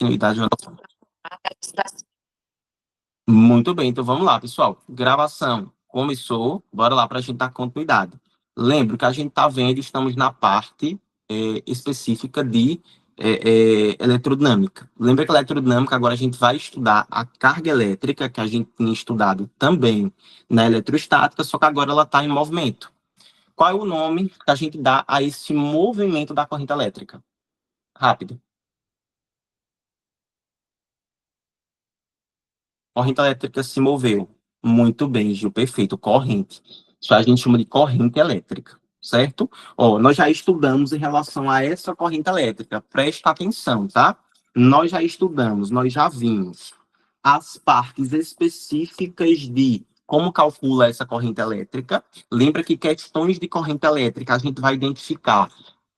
Continuidade. Muito bem, então vamos lá, pessoal. Gravação começou, bora lá para a gente dar continuidade. Lembro que a gente está vendo, estamos na parte específica de eletrodinâmica. Lembra que a eletrodinâmica agora a gente vai estudar a carga elétrica, que a gente tinha estudado também na eletrostática, só que agora ela está em movimento. Qual é o nome que a gente dá a esse movimento da corrente elétrica? Rápido. Corrente elétrica se moveu. Muito bem, Gil, perfeito. Corrente. Isso a gente chama de corrente elétrica, certo? Ó, nós já estudamos em relação a essa corrente elétrica. Presta atenção, tá? Nós já estudamos, nós já vimos as partes específicas de como calcula essa corrente elétrica. Lembra que questões de corrente elétrica a gente vai identificar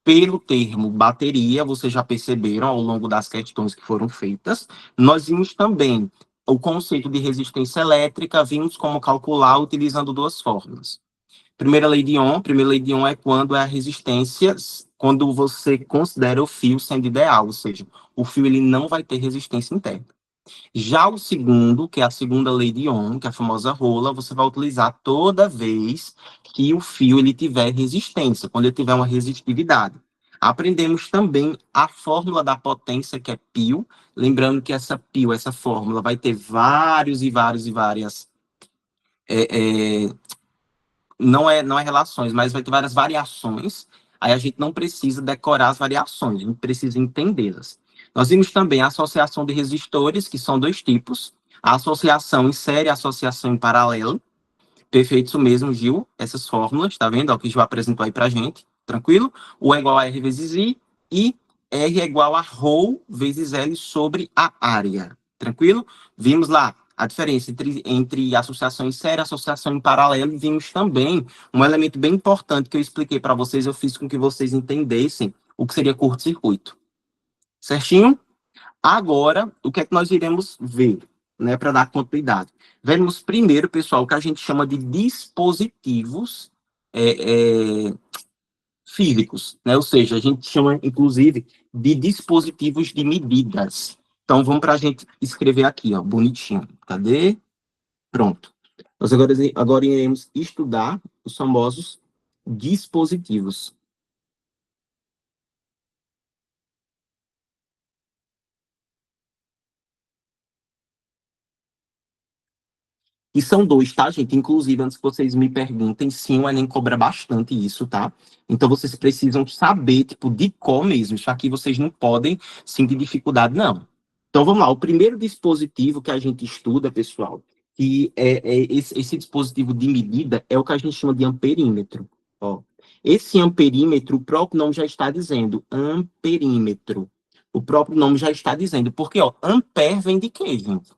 pelo termo bateria, vocês já perceberam ao longo das questões que foram feitas. Nós vimos também o conceito de resistência elétrica, vimos como calcular utilizando duas fórmulas. Primeira lei de Ohm é quando é a resistência, quando você considera o fio sendo ideal, ou seja, o fio ele não vai ter resistência interna. Já o segundo, que é a segunda lei de Ohm, que é a famosa rola, você vai utilizar toda vez que o fio ele tiver resistência, quando ele tiver uma resistividade. Aprendemos também a fórmula da potência, que é π. Lembrando que essa π, essa fórmula, vai ter vários e várias... não é relações, mas vai ter várias variações. Aí a gente não precisa decorar as variações, a gente precisa entendê-las. Nós vimos também a associação de resistores, que são dois tipos. A associação em série e a associação em paralelo. Perfeito, isso mesmo, Gil. Essas fórmulas, tá vendo? É o que o Gil apresentou aí pra gente. Tranquilo? U é igual a R vezes I e R é igual a ρ vezes L sobre a área. Tranquilo? Vimos lá a diferença entre associação em série e associação em paralelo. Vimos também um elemento bem importante que eu expliquei para vocês, eu fiz com que vocês entendessem o que seria curto-circuito. Certinho? Agora, o que é que nós iremos ver, né, para dar continuidade? Vemos primeiro, pessoal, o que a gente chama de dispositivos físicos, né? Ou seja, a gente chama, inclusive, de dispositivos de medidas. Então, vamos para a gente escrever aqui, ó, bonitinho. Cadê? Pronto. Nós agora iremos estudar os famosos dispositivos. E são dois, tá, gente? Inclusive, antes que vocês me perguntem, sim, o Enem cobra bastante isso, tá? Então, vocês precisam saber, tipo, de cor mesmo. Isso aqui vocês não podem sentir dificuldade, não. Então, vamos lá. O primeiro dispositivo que a gente estuda, pessoal, que esse dispositivo de medida é o que a gente chama de amperímetro. Ó. Esse amperímetro, o próprio nome já está dizendo, amperímetro. O próprio nome já está dizendo, porque, ó, ampere vem de quê, gente?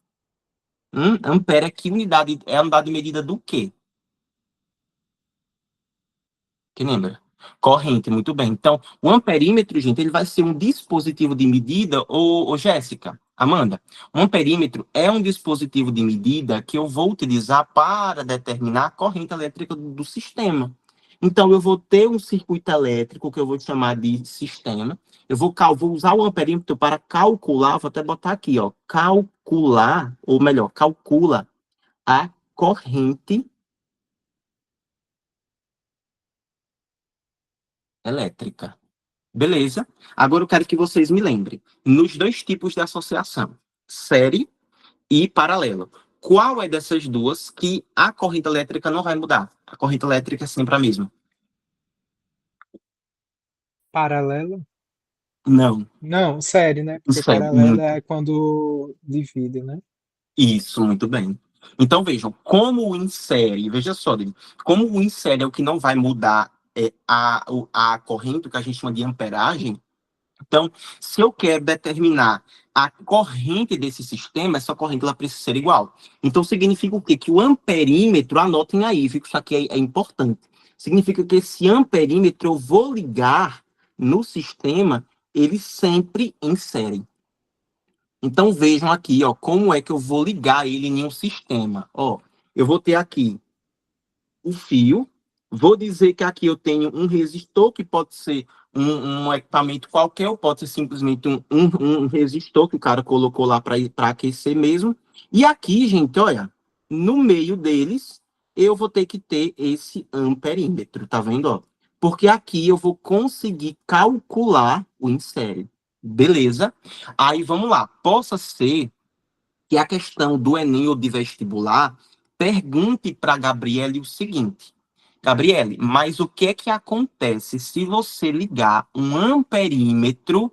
Ampere é que unidade? É a unidade de medida do quê? Quem lembra? Corrente, muito bem. Então, o amperímetro, gente, ele vai ser um dispositivo de medida, ou Jéssica, Amanda, um amperímetro é um dispositivo de medida que eu vou utilizar para determinar a corrente elétrica do sistema. Então, eu vou ter um circuito elétrico que eu vou chamar de sistema. Vou usar o amperímetro para calcular, vou até botar aqui, ó, calcular, ou melhor, calcula a corrente elétrica. Beleza? Agora eu quero que vocês me lembrem. Nos dois tipos de associação, série e paralelo. Qual é dessas duas que a corrente elétrica não vai mudar? A corrente elétrica é sempre a mesma. Paralelo? Não. Não, série, né? Porque Série. paralelo é quando divide, né? Isso, muito bem. Então, vejam, como o insere, veja só, David, como o insere é o que não vai mudar a corrente, o que a gente chama de amperagem. Então, se eu quero determinar a corrente desse sistema, essa corrente ela precisa ser igual. Então, significa o quê? Que o amperímetro, anotem aí, fica isso aqui é importante. Significa que esse amperímetro eu vou ligar no sistema, ele sempre insere. Então, vejam aqui, ó, como é que eu vou ligar ele em um sistema. Ó, eu vou ter aqui o fio, vou dizer que aqui eu tenho um resistor, que pode ser um equipamento qualquer, ou pode ser simplesmente um resistor que o cara colocou lá para aquecer mesmo. E aqui, gente, olha, no meio deles, eu vou ter que ter esse amperímetro, tá vendo? Ó? Porque aqui eu vou conseguir calcular o em série. Beleza? Aí vamos lá. Possa ser que a questão do Enem ou de vestibular pergunte para a Gabriele o seguinte: Gabriele, mas o que é que acontece se você ligar um amperímetro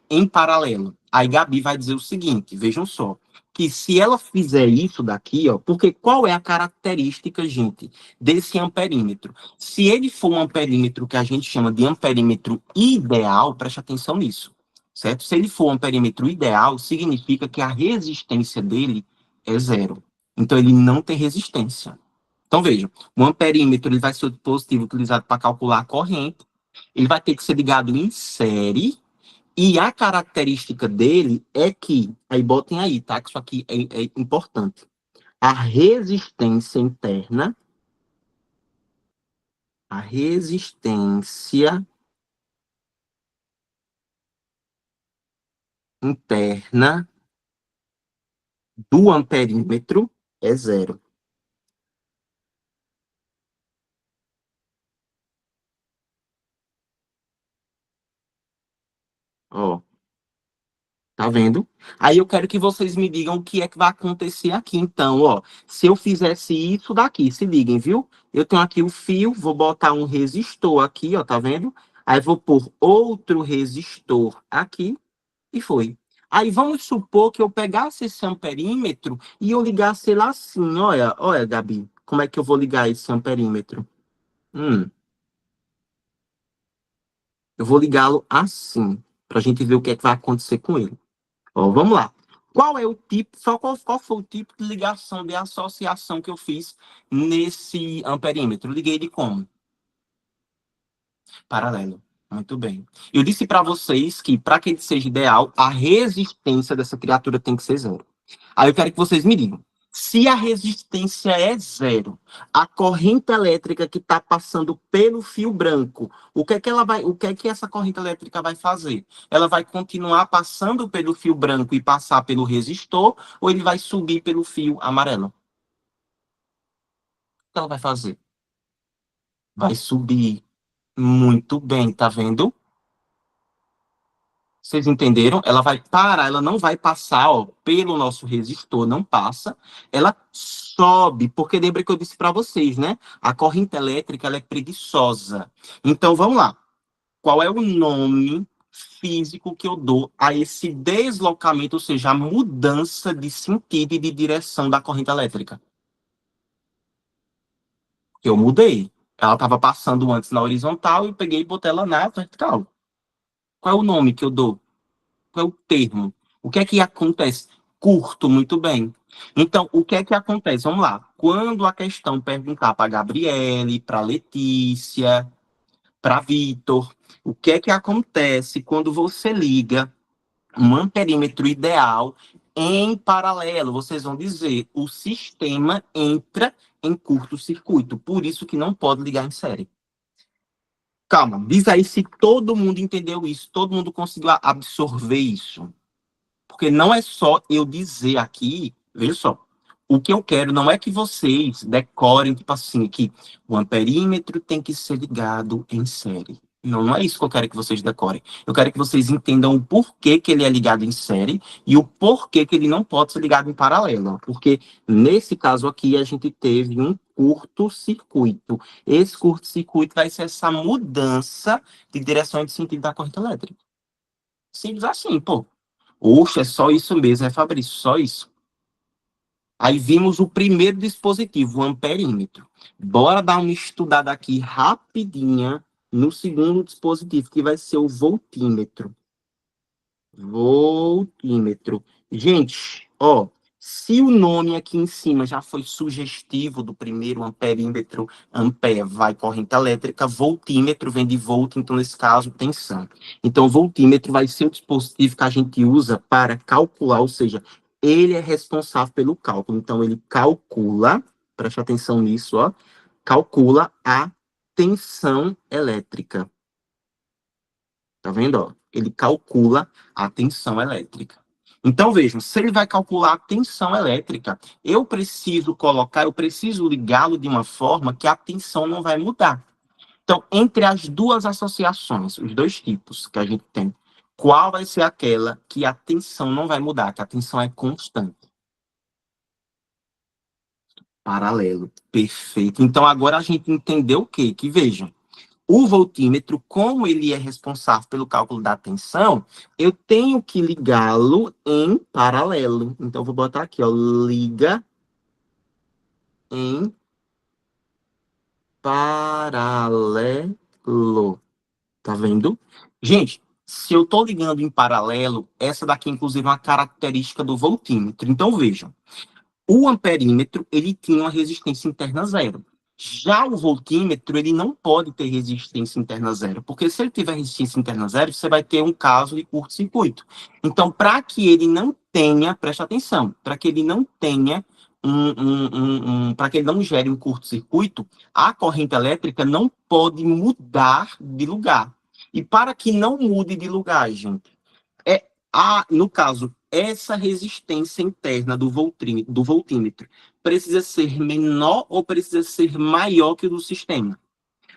em paralelo? Aí Gabi vai dizer o seguinte: vejam só, que se ela fizer isso daqui, ó, porque qual é a característica, gente, desse amperímetro? Se ele for um amperímetro que a gente chama de amperímetro ideal, preste atenção nisso, certo? Se ele for um perímetro ideal, significa que a resistência dele é zero. Então, ele não tem resistência. Então, vejam, o amperímetro ele vai ser o dispositivo utilizado para calcular a corrente, ele vai ter que ser ligado em série, e a característica dele é que, aí botem aí, tá? Que isso aqui é importante. A resistência interna, a resistência interna do amperímetro é zero. Ó, tá vendo? Aí eu quero que vocês me digam o que é que vai acontecer aqui. Então, ó, se eu fizesse isso daqui, se liguem, viu? Eu tenho aqui o fio, vou botar um resistor aqui, ó, tá vendo? Aí vou pôr outro resistor aqui e foi. Aí vamos supor que eu pegasse esse amperímetro e eu ligasse ele assim, olha, olha, Gabi, como é que eu vou ligar esse amperímetro? Eu vou ligá-lo assim, pra gente ver o que é que vai acontecer com ele. Ó, vamos lá. Qual é o tipo, só qual foi o tipo de ligação, de associação que eu fiz nesse amperímetro? Liguei de como? Paralelo. Muito bem. Eu disse para vocês que, para que ele seja ideal, a resistência dessa criatura tem que ser zero. Aí eu quero que vocês me digam. Se a resistência é zero, a corrente elétrica que está passando pelo fio branco, o que é que ela vai, o que é que essa corrente elétrica vai fazer? Ela vai continuar passando pelo fio branco e passar pelo resistor, ou ele vai subir pelo fio amarelo? O que ela vai fazer? Vai subir. Muito bem, tá vendo? Vocês entenderam? Ela vai parar, ela não vai passar, ó, pelo nosso resistor, não passa. Ela sobe, porque lembra que eu disse para vocês, né? A corrente elétrica, ela é preguiçosa. Então, vamos lá. Qual é o nome físico que eu dou a esse deslocamento, ou seja, a mudança de sentido e de direção da corrente elétrica? Eu mudei. Ela estava passando antes na horizontal e eu peguei e botei ela na vertical. Qual é o nome que eu dou? Qual é o termo? O que é que acontece? Curto, muito bem. Então, o que é que acontece? Vamos lá. Quando a questão perguntar para Gabriele, para Letícia, para Vitor, o que é que acontece quando você liga um amperímetro ideal em paralelo? Vocês vão dizer, o sistema entra em curto-circuito, por isso que não pode ligar em série. Calma, diz aí se todo mundo entendeu isso, todo mundo conseguiu absorver isso. Porque não é só eu dizer aqui, veja só, o que eu quero não é que vocês decorem, tipo assim, que o amperímetro tem que ser ligado em série. Não, não é isso que eu quero que vocês decorem. Eu quero que vocês entendam o porquê que ele é ligado em série e o porquê que ele não pode ser ligado em paralelo. Porque nesse caso aqui a gente teve um curto-circuito. Esse curto-circuito vai ser essa mudança de direção e de sentido da corrente elétrica. Simples assim, pô. Oxe, é só isso mesmo, é Fabrício, só isso. Aí vimos o primeiro dispositivo, o amperímetro. Bora dar uma estudada aqui rapidinha no segundo dispositivo, que vai ser o voltímetro. Voltímetro. Gente, ó, se o nome aqui em cima já foi sugestivo do primeiro amperímetro, ampere vai corrente elétrica, voltímetro vem de volt, então nesse caso tensão. Então o voltímetro vai ser o dispositivo que a gente usa para calcular, ou seja, ele é responsável pelo cálculo. Então ele calcula, preste atenção nisso, ó, calcula a tensão elétrica. Tá vendo? Ó? Ele calcula a tensão elétrica. Então, vejam, se ele vai calcular a tensão elétrica, eu preciso ligá-lo de uma forma que a tensão não vai mudar. Então, entre as duas associações, os dois tipos que a gente tem, qual vai ser aquela que a tensão não vai mudar, que a tensão é constante? Paralelo. Perfeito. Então, agora a gente entendeu o quê? Que vejam, o voltímetro, como ele é responsável pelo cálculo da tensão, eu tenho que ligá-lo em paralelo. Então, eu vou botar aqui, ó, liga em paralelo. Tá vendo? Gente, se eu estou ligando em paralelo, essa daqui, inclusive, é uma característica do voltímetro. Então, vejam, o amperímetro, ele tinha uma resistência interna zero. Já o voltímetro, ele não pode ter resistência interna zero, porque se ele tiver resistência interna zero, você vai ter um caso de curto-circuito. Então, para que ele não tenha, preste atenção, para que ele não tenha para que ele não gere um curto-circuito, a corrente elétrica não pode mudar de lugar. E para que não mude de lugar, gente, no caso, essa resistência interna do voltímetro precisa ser menor ou precisa ser maior que o do sistema?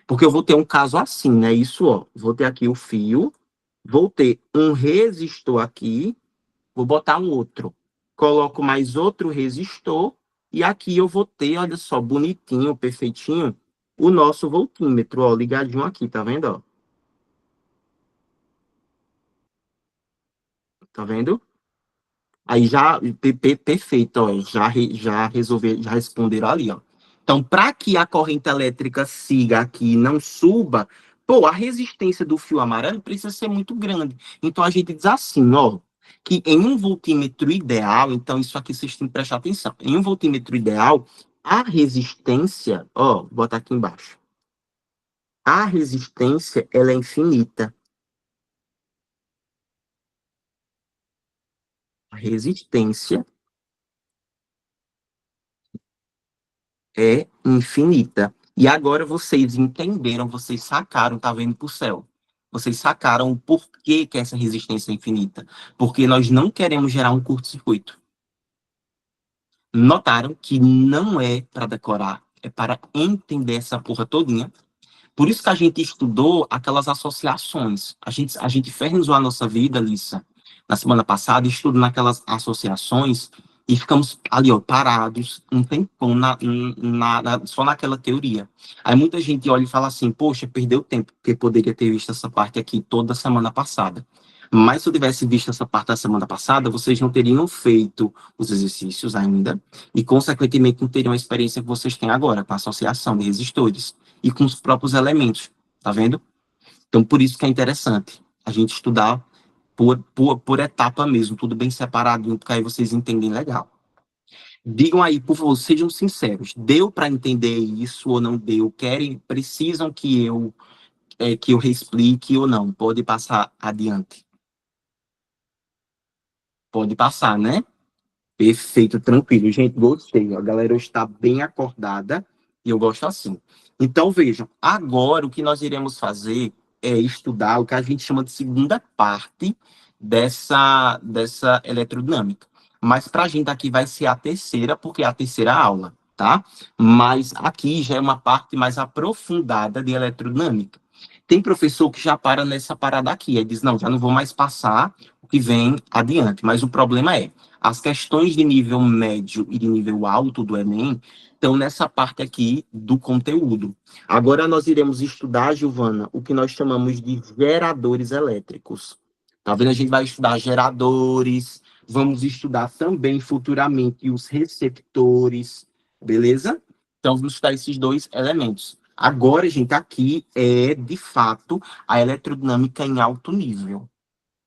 Porque eu vou ter um caso assim, né? Isso, ó. Vou ter aqui o fio, vou ter um resistor aqui, vou botar um outro. Coloco mais outro resistor e aqui eu vou ter, olha só, bonitinho, perfeitinho, o nosso voltímetro, ó, ligadinho aqui, tá vendo, ó? Tá vendo? Aí já, perfeito, ó, já responderam ali, ó. Então, para que a corrente elétrica siga aqui e não suba, pô, a resistência do fio amarelo precisa ser muito grande. Então, a gente diz assim, ó, que em um voltímetro ideal, então isso aqui vocês têm que prestar atenção, em um voltímetro ideal, a resistência, ó, vou botar aqui embaixo, a resistência, ela é infinita. A resistência é infinita. E agora vocês entenderam, vocês sacaram, tá vendo pro céu. Vocês sacaram o porquê que essa resistência é infinita. Porque nós não queremos gerar um curto-circuito. Notaram que não é para decorar, é para entender essa porra todinha. Por isso que a gente estudou aquelas associações. A gente fez a nossa vida, Lissa, na semana passada, estudando aquelas associações e ficamos ali, ó, parados um tempão só naquela teoria. Aí muita gente olha e fala assim, poxa, perdeu tempo, porque poderia ter visto essa parte aqui toda semana passada. Mas se eu tivesse visto essa parte da semana passada, vocês não teriam feito os exercícios ainda e, consequentemente, não teriam a experiência que vocês têm agora com a associação de resistores e com os próprios elementos, tá vendo? Então, por isso que é interessante a gente estudar por etapa mesmo, tudo bem separado, porque aí vocês entendem legal. Digam aí, por favor, sejam sinceros. Deu para entender isso ou não deu? Precisam que eu reexplique ou não? Pode passar adiante. Pode passar, né? Perfeito, tranquilo. Gente, gostei. A galera está bem acordada e eu gosto assim. Então, vejam, agora o que nós iremos fazer é estudar o que a gente chama de segunda parte dessa eletrodinâmica. Mas para a gente aqui vai ser a terceira, porque é a terceira aula, tá? Mas aqui já é uma parte mais aprofundada de eletrodinâmica. Tem professor que já para nessa parada aqui, aí diz, não, já não vou mais passar o que vem adiante. Mas o problema é, as questões de nível médio e de nível alto do Enem estão nessa parte aqui do conteúdo. Agora nós iremos estudar, Giovana, o que nós chamamos de geradores elétricos. Tá vendo? A gente vai estudar geradores, vamos estudar também futuramente os receptores, beleza? Então vamos estudar esses dois elementos. Agora, gente, aqui é, de fato, a eletrodinâmica em alto nível.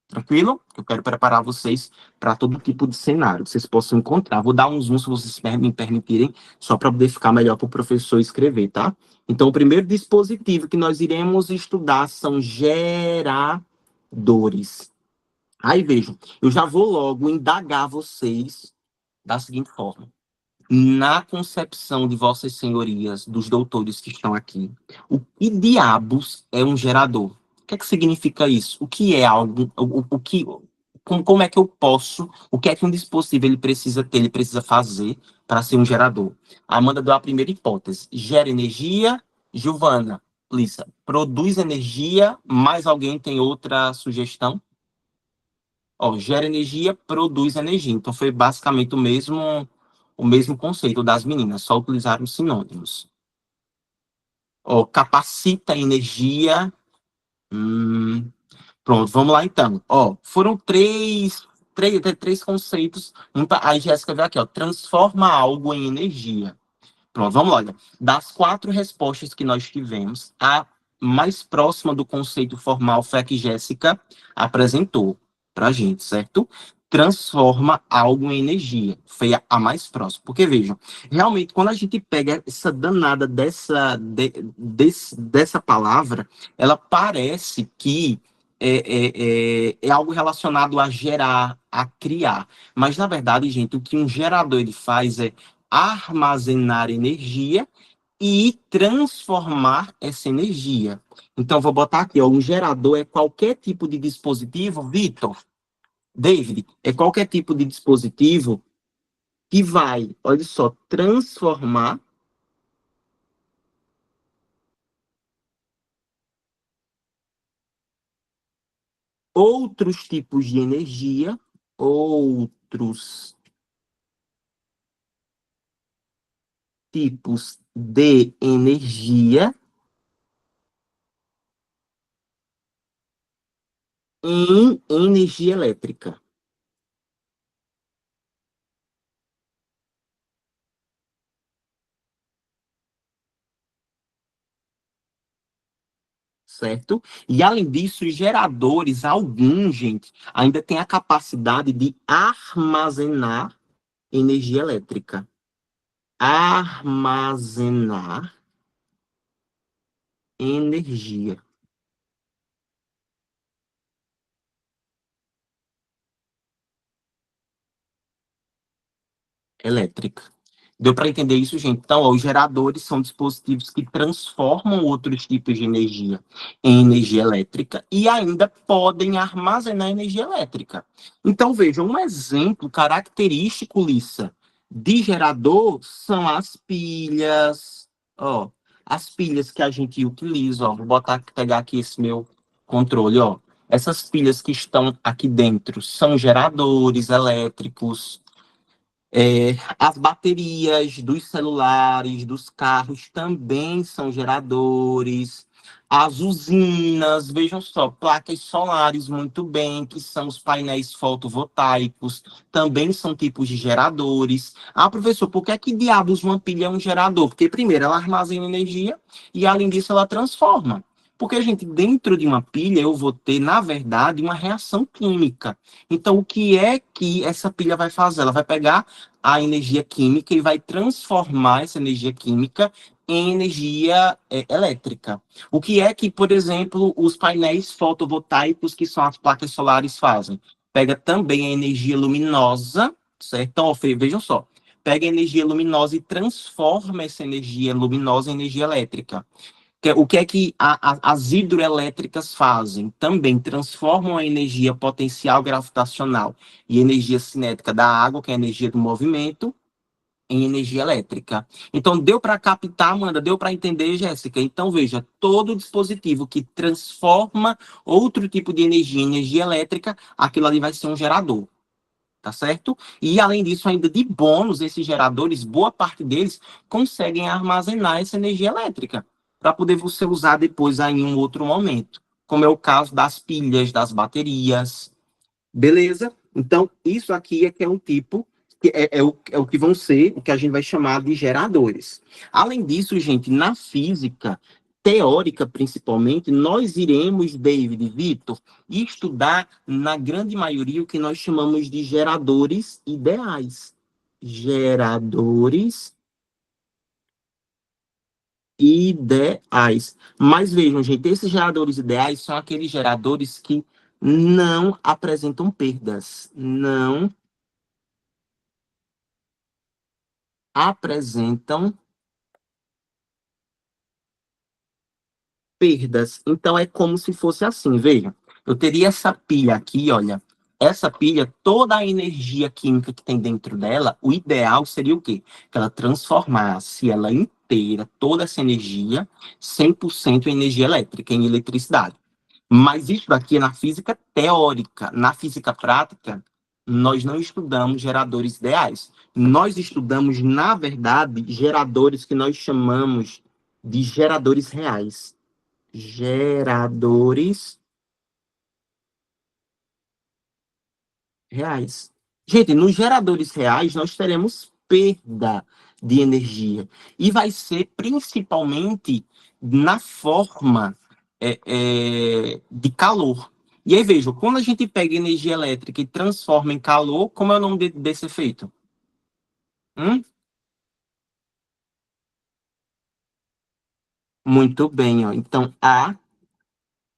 Tranquilo? Eu quero preparar vocês para todo tipo de cenário que vocês possam encontrar. Vou dar um zoom, se vocês me permitirem, só para poder ficar melhor para o professor escrever, tá? Então, o primeiro dispositivo que nós iremos estudar são geradores. Aí, vejam, eu já vou logo indagar vocês da seguinte forma. Na concepção de vossas senhorias, dos doutores que estão aqui, o que diabos é um gerador? que é que significa isso? O que é algo, como é que eu posso, o que é que um dispositivo ele precisa ter, ele precisa fazer para ser um gerador? A Amanda deu a primeira hipótese. Gera energia. Giovana, Lissa, produz energia, mais alguém tem outra sugestão? Ó, gera energia, produz energia. Então foi basicamente o mesmo conceito das meninas, só utilizaram sinônimos. Ó, capacita energia. Hum, pronto, vamos lá então. Ó, foram três conceitos. Aí Jéssica veio aqui, ó, transforma algo em energia. Pronto, vamos lá. Olha. Das 4 respostas que nós tivemos, a mais próxima do conceito formal foi a que Jéssica apresentou para a gente, certo? Transforma algo em energia. Foi a mais próxima. Porque, vejam, realmente, quando a gente pega essa danada dessa palavra, ela parece que é algo relacionado a gerar, a criar. Mas, na verdade, gente, o que um gerador ele faz é armazenar energia e transformar essa energia. Então, vou botar aqui, ó, um gerador é qualquer tipo de dispositivo, Vitor, David, é qualquer tipo de dispositivo que vai, olha só, transformar outros tipos de energia, outros tipos de energia em energia elétrica. Certo? E além disso, os geradores, alguns, gente, ainda têm a capacidade de armazenar energia elétrica. Armazenar energia elétrica. Deu para entender isso, gente? Então, ó, os geradores são dispositivos que transformam outros tipos de energia em energia elétrica e ainda podem armazenar energia elétrica. Então, vejam, um exemplo característico, Lissa, de gerador são as pilhas. Ó, as pilhas que a gente utiliza, ó, vou pegar aqui esse meu controle, ó. Essas pilhas que estão aqui dentro são geradores elétricos. As baterias dos celulares, dos carros também são geradores. As usinas, vejam só, placas solares muito bem, que são os painéis fotovoltaicos, também são tipos de geradores. Ah, professor, por que é que diabos uma pilha é um gerador? Porque, primeiro, ela armazena energia e, além disso, ela transforma. Porque, gente, dentro de uma pilha eu vou ter, na verdade, uma reação química. Então, o que é que essa pilha vai fazer? Ela vai pegar a energia química e vai transformar essa energia química em energia elétrica. O que é que, por exemplo, os painéis fotovoltaicos, que são as placas solares, fazem? Pega também a energia luminosa, certo? Então, vejam só, pega a energia luminosa e transforma essa energia luminosa em energia elétrica. O que é que as hidroelétricas fazem? Também transformam a energia potencial gravitacional e energia cinética da água, que é a energia do movimento, em energia elétrica. Então, deu para captar, Amanda? Deu para entender, Jéssica? Então, veja, todo dispositivo que transforma outro tipo de energia em energia elétrica, aquilo ali vai ser um gerador. Tá certo? E além disso, ainda de bônus, esses geradores, boa parte deles conseguem armazenar essa energia elétrica para poder você usar depois aí em um outro momento, como é o caso das pilhas, das baterias. Beleza? Então, isso aqui é que é um tipo, é o que vão ser, o que a gente vai chamar de geradores. Além disso, gente, na física teórica, principalmente, nós iremos, David e Vitor, estudar, na grande maioria, o que nós chamamos de geradores ideais. Geradores ideais. Mas vejam, gente, esses geradores ideais são aqueles geradores que não apresentam perdas, não apresentam perdas. Então é como se fosse assim, veja. Eu teria essa pilha aqui, olha. Essa pilha, toda a energia química que tem dentro dela, o ideal seria o quê? Que ela transformasse ela inteira, toda essa energia, 100% em energia elétrica, em eletricidade. Mas isso daqui é na física teórica. Na física prática, nós não estudamos geradores ideais. Nós estudamos, na verdade, geradores que nós chamamos de geradores reais. Geradores reais. Gente, nos geradores reais, nós teremos perda de energia. E vai ser principalmente na forma de calor. E aí, veja, quando a gente pega energia elétrica e transforma em calor, como é o nome desse efeito? Hum? Muito bem, ó. Então, a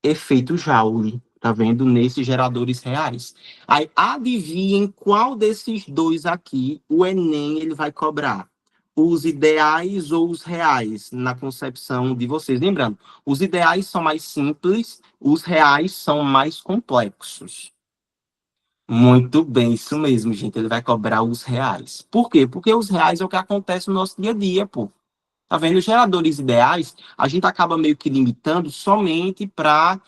efeito Joule, tá vendo? Nesses geradores reais. Aí, adivinhem qual desses dois aqui o Enem ele vai cobrar? Os ideais ou os reais, na concepção de vocês. Lembrando, os ideais são mais simples, os reais são mais complexos. Muito bem, isso mesmo, gente. Ele vai cobrar os reais. Por quê? Porque os reais é o que acontece no nosso dia a dia, pô. Tá vendo? Os geradores ideais, a gente acaba meio que limitando somente para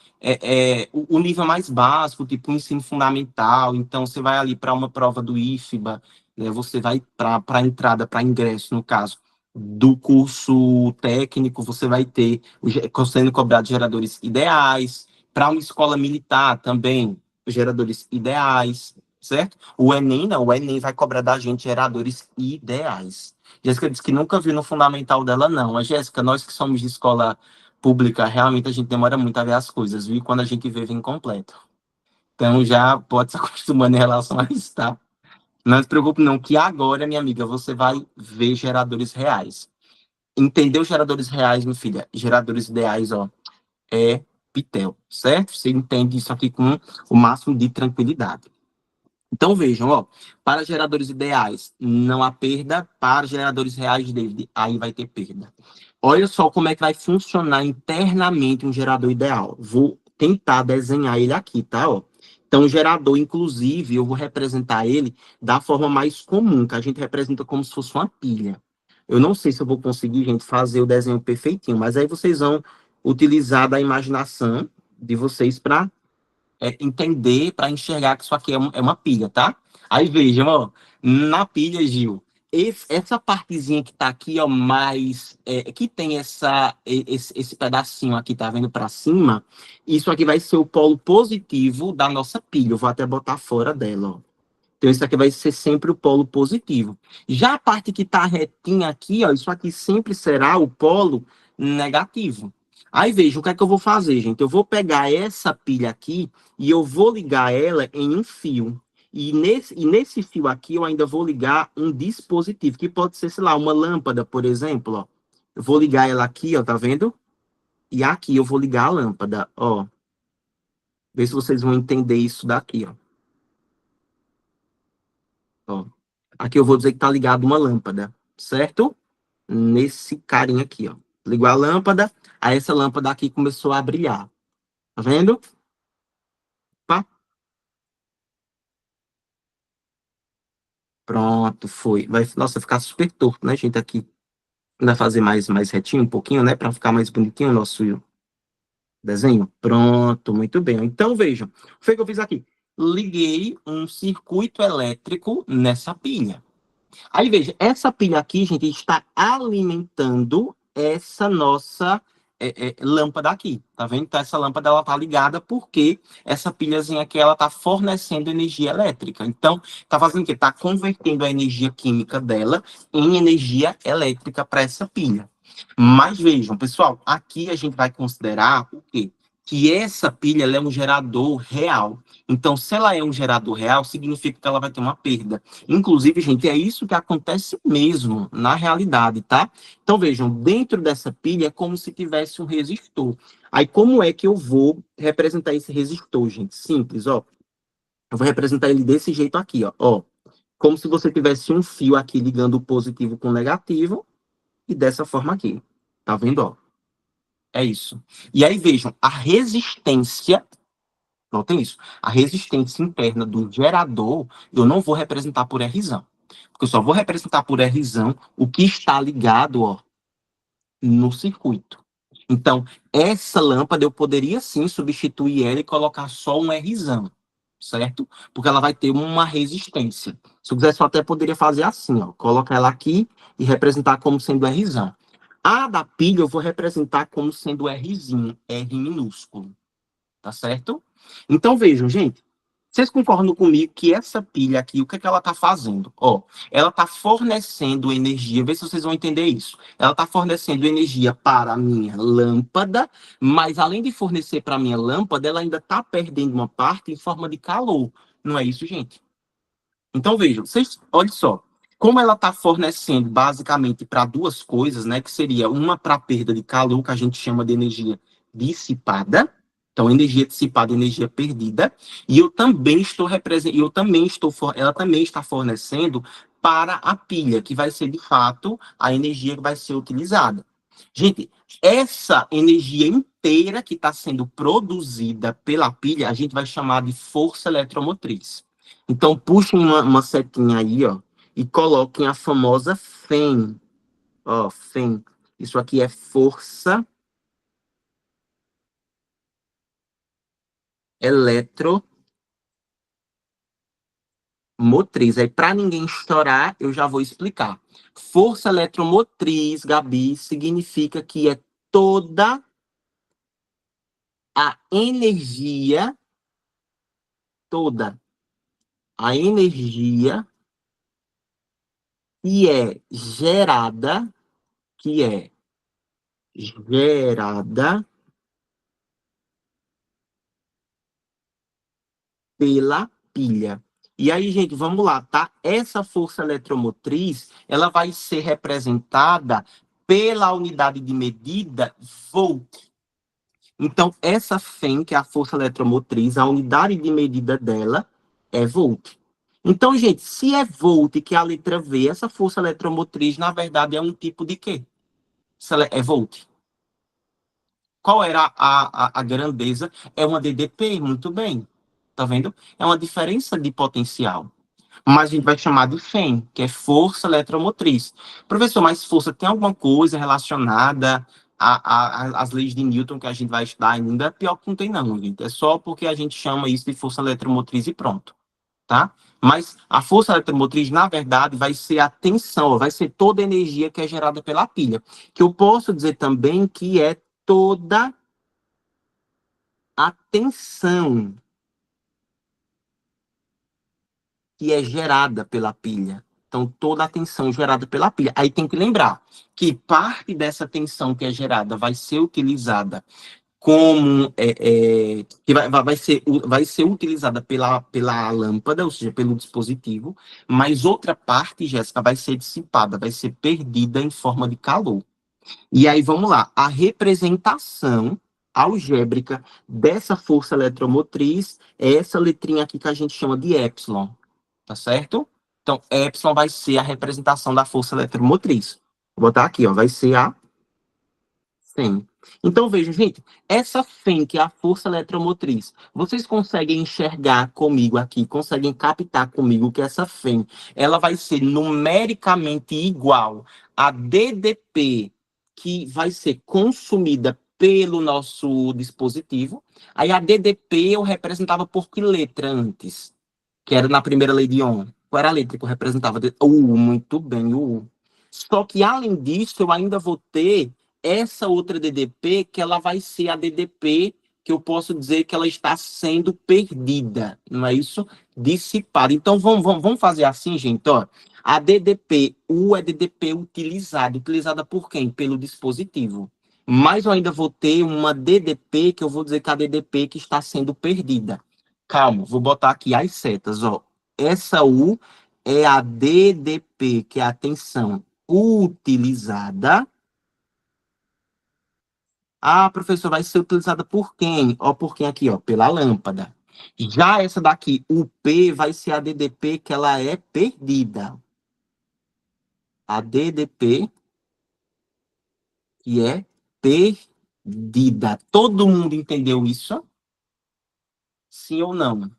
o nível mais básico, tipo o ensino fundamental. Então, você vai ali para uma prova do IFBA, né? Você vai para a entrada, para ingresso, no caso, do curso técnico, você vai ter sendo cobrado geradores ideais. Para uma escola militar também, os geradores ideais, certo? O Enem, não, o Enem vai cobrar da gente geradores ideais. Jéssica disse que nunca viu no fundamental dela, não. Mas, Jéssica, nós que somos de escola pública, realmente a gente demora muito a ver as coisas, viu? Quando a gente vê, vem completo. Então já pode se acostumando em relação a isso, tá? Não se preocupe, não, que agora, minha amiga, você vai ver geradores reais. Entendeu geradores reais, minha filha? Geradores ideais, ó, é Pitel, certo? Você entende isso aqui com o máximo de tranquilidade. Então vejam, ó, para geradores ideais não há perda, para geradores reais, David, aí vai ter perda. Olha só como é que vai funcionar internamente um gerador ideal. Vou tentar desenhar ele aqui, tá? Ó. Então, o gerador, inclusive, eu vou representar ele da forma mais comum, que a gente representa como se fosse uma pilha. Eu não sei se eu vou conseguir, gente, fazer o desenho perfeitinho, mas aí vocês vão utilizar da imaginação de vocês para entender, para enxergar que isso aqui é uma pilha, tá? Aí vejam, ó, na pilha, Gil, essa partezinha que tá aqui, ó, mais que tem esse pedacinho aqui, tá vendo para cima? Isso aqui vai ser o polo positivo da nossa pilha. Eu vou até botar fora dela, ó. Então, isso aqui vai ser sempre o polo positivo. Já a parte que está retinha aqui, ó, isso aqui sempre será o polo negativo. Aí, veja, o que é que eu vou fazer, gente? Eu vou pegar essa pilha aqui e eu vou ligar ela em um fio. E nesse fio aqui, eu ainda vou ligar um dispositivo, que pode ser, sei lá, uma lâmpada, por exemplo, ó. Eu vou ligar ela aqui, ó, tá vendo? E aqui eu vou ligar a lâmpada, ó. Vê se vocês vão entender isso daqui, ó. Ó. Aqui eu vou dizer que tá ligado uma lâmpada, certo? Nesse carinha aqui, ó. Ligou a lâmpada, aí essa lâmpada aqui começou a brilhar. Tá vendo? Pá. Pronto, foi. Vai, nossa, ficar super torto, né, gente, aqui. Vai fazer mais retinho um pouquinho, né, para ficar mais bonitinho o nosso desenho. Pronto, muito bem. Então, vejam. O que foi que eu fiz aqui? Liguei um circuito elétrico nessa pilha. Aí veja, essa pilha aqui, gente, está alimentando essa nossa lâmpada aqui, tá vendo? Então essa lâmpada ela tá ligada porque essa pilhazinha aqui ela tá fornecendo energia elétrica. Então tá fazendo o quê? Tá convertendo a energia química dela em energia elétrica para essa pilha. Mas vejam, pessoal, aqui a gente vai considerar o quê? Que essa pilha ela é um gerador real. Então, se ela é um gerador real, significa que ela vai ter uma perda. Inclusive, gente, é isso que acontece mesmo na realidade, tá? Então, vejam, dentro dessa pilha é como se tivesse um resistor. Aí, como é que eu vou representar esse resistor, gente? Simples, ó. Eu vou representar ele desse jeito aqui, ó. Como se você tivesse um fio aqui ligando o positivo com o negativo e dessa forma aqui. Tá vendo, ó? É isso. E aí, vejam, a resistência, notem isso, a resistência interna do gerador, eu não vou representar por Rzão. Porque eu só vou representar por Rzão o que está ligado, ó, no circuito. Então, essa lâmpada eu poderia sim substituir ela e colocar só um Rzão, certo? Porque ela vai ter uma resistência. Se eu quisesse, eu até poderia fazer assim, ó, colocar ela aqui e representar como sendo Rzão. A da pilha eu vou representar como sendo Rzinho, R minúsculo, tá certo? Então vejam, gente, vocês concordam comigo que essa pilha aqui, o que é que ela está fazendo? Ó, ela está fornecendo energia, vê se vocês vão entender isso. Ela está fornecendo energia para a minha lâmpada, mas além de fornecer para a minha lâmpada, ela ainda está perdendo uma parte em forma de calor. Não é isso, gente? Então, vejam, vocês, olha só, como ela está fornecendo basicamente para duas coisas, né? Que seria uma para perda de calor, que a gente chama de energia dissipada. Então, energia dissipada, energia perdida. E eu também estou representando, ela também está fornecendo para a pilha, que vai ser de fato a energia que vai ser utilizada. Gente, essa energia inteira que está sendo produzida pela pilha, a gente vai chamar de força eletromotriz. Então, puxem uma setinha aí, ó, e coloquem a famosa FEM. Ó, FEM. Isso aqui é força eletromotriz. Aí, para ninguém estourar, eu já vou explicar. Força eletromotriz, Gabi, significa que é toda a energia, toda a energia que é gerada, que é gerada pela pilha. E aí, gente, vamos lá, tá? Essa força eletromotriz, ela vai ser representada pela unidade de medida volt. Então, essa FEM, que é a força eletromotriz, a unidade de medida dela é volt. Então, gente, se é volt, que é a letra V, essa força eletromotriz, na verdade, é um tipo de quê? É volt. Qual era a grandeza? É uma DDP, muito bem. Tá vendo? É uma diferença de potencial. Mas a gente vai chamar de FEM, que é força eletromotriz. Professor, mas força tem alguma coisa relacionada às leis de Newton que a gente vai estudar ainda? Pior que não tem não, gente. É só porque a gente chama isso de força eletromotriz e pronto, tá? Mas a força eletromotriz, na verdade, vai ser a tensão, vai ser toda a energia que é gerada pela pilha. Que eu posso dizer também que é toda a tensão que é gerada pela pilha. Então, toda a tensão gerada pela pilha. Aí tem que lembrar que parte dessa tensão que é gerada vai ser utilizada como que vai ser utilizada pela lâmpada, ou seja, pelo dispositivo, mas outra parte, Jéssica, vai ser dissipada, vai ser perdida em forma de calor. E aí, vamos lá, a representação algébrica dessa força eletromotriz é essa letrinha aqui que a gente chama de epsilon, tá certo? Então, epsilon vai ser a representação da força eletromotriz. Vou botar aqui, ó, vai ser a FEM. Então, veja, gente, essa FEM, que é a força eletromotriz, vocês conseguem enxergar comigo aqui, conseguem captar comigo que essa FEM, ela vai ser numericamente igual a DDP, que vai ser consumida pelo nosso dispositivo. Aí a DDP eu representava por que letra antes? Que era na primeira lei de Ohm. Qual era a letra que eu representava? Muito bem, o U. Só que, além disso, eu ainda vou ter essa outra DDP, que ela vai ser a DDP que eu posso dizer que ela está sendo perdida, não é isso? Dissipada. Então, vamos fazer assim, gente, ó. A DDP, U é DDP utilizada por quem? Pelo dispositivo. Mas eu ainda vou ter uma DDP, que eu vou dizer que é a DDP que está sendo perdida. Calma, vou botar aqui as setas, ó. Essa U é a DDP, que é a tensão utilizada. Ah, professor, vai ser utilizada por quem? Ó, por quem aqui, ó, pela lâmpada. Já essa daqui, o P, vai ser a DDP que ela é perdida. A DDP que é perdida. perdida. Todo mundo entendeu isso? Sim ou não?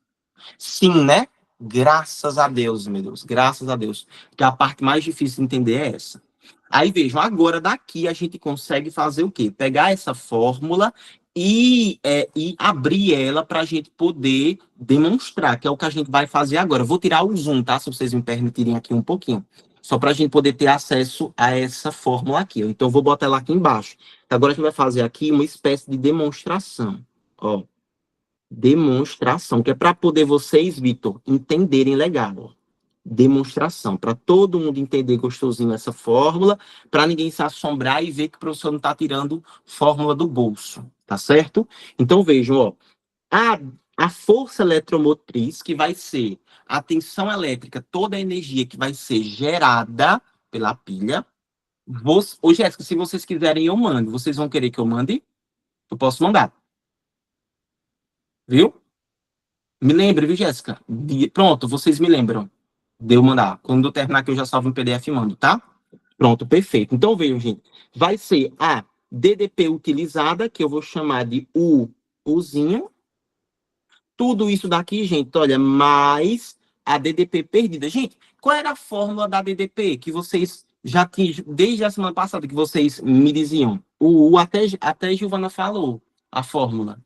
Sim, né? Graças a Deus, meu Deus. Graças a Deus. Porque a parte mais difícil de entender é essa. Aí vejam, agora daqui a gente consegue fazer o quê? Pegar essa fórmula e abrir ela para a gente poder demonstrar, que é o que a gente vai fazer agora. Eu vou tirar o zoom, tá? Se vocês me permitirem aqui um pouquinho. Só para a gente poder ter acesso a essa fórmula aqui. Então, eu vou botar ela aqui embaixo. Agora, a gente vai fazer aqui uma espécie de demonstração. Ó, demonstração, que é para poder vocês, Vitor, entenderem legal. Ó. Demonstração, para todo mundo entender gostosinho essa fórmula, para ninguém se assombrar e ver que o professor não está tirando fórmula do bolso, tá certo? Então vejam, ó, a, a força eletromotriz, que vai ser a tensão elétrica, toda a energia que vai ser gerada pela pilha. Ô, Jéssica, se vocês quiserem, eu mando. Vocês vão querer que eu mande? Eu posso mandar, viu? Me lembre, viu, Jéssica? Pronto, vocês me lembram. Deu mandar. Quando eu terminar aqui, eu já salvo em PDF e mando, tá? Pronto, perfeito. Então, veio, gente. Vai ser a DDP utilizada, que eu vou chamar de Uzinho. Tudo isso daqui, gente, olha, mais a DDP perdida. Gente, qual era a fórmula da DDP que vocês já tinham, desde a semana passada, que vocês me diziam? O U, até Giovana falou a fórmula.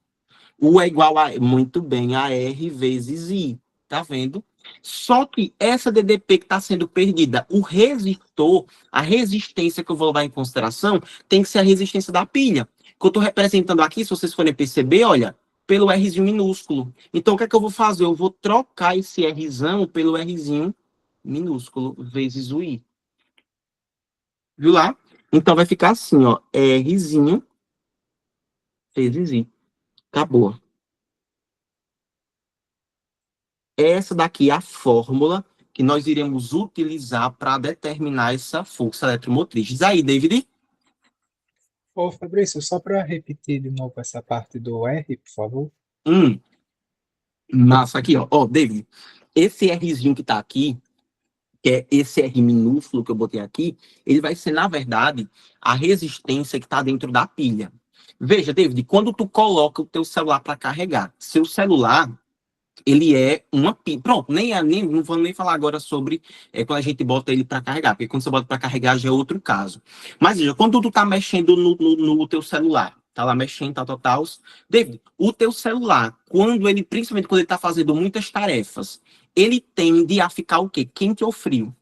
U é igual a, muito bem, a R vezes I. Tá vendo? Só que essa DDP que está sendo perdida, o resistor, a resistência que eu vou levar em consideração, tem que ser a resistência da pilha. Que eu estou representando aqui, se vocês forem perceber, olha, pelo Rzinho minúsculo. Então, o que é que eu vou fazer? Eu vou trocar esse Rzão pelo Rzinho minúsculo, vezes o I. Viu lá? Então, vai ficar assim, ó, Rzinho vezes I. Acabou. Essa daqui é a fórmula que nós iremos utilizar para determinar essa força eletromotriz. Diz aí, David. Ô, Fabrício, só para repetir de novo essa parte do R, por favor. Hum, massa aqui, ó. Ó, David, esse Rzinho que está aqui, que é esse R minúsculo que eu botei aqui, ele vai ser, na verdade, a resistência que está dentro da pilha. Veja, David, quando tu coloca o teu celular para carregar, seu celular, ele é uma pilha. Pronto, não vou nem falar agora sobre quando a gente bota ele para carregar, porque quando você bota para carregar já é outro caso. Mas veja, quando tu tá mexendo no teu celular, tá lá mexendo, tal. David, o teu celular, principalmente quando ele tá fazendo muitas tarefas, ele tende a ficar o quê? Quente ou frio?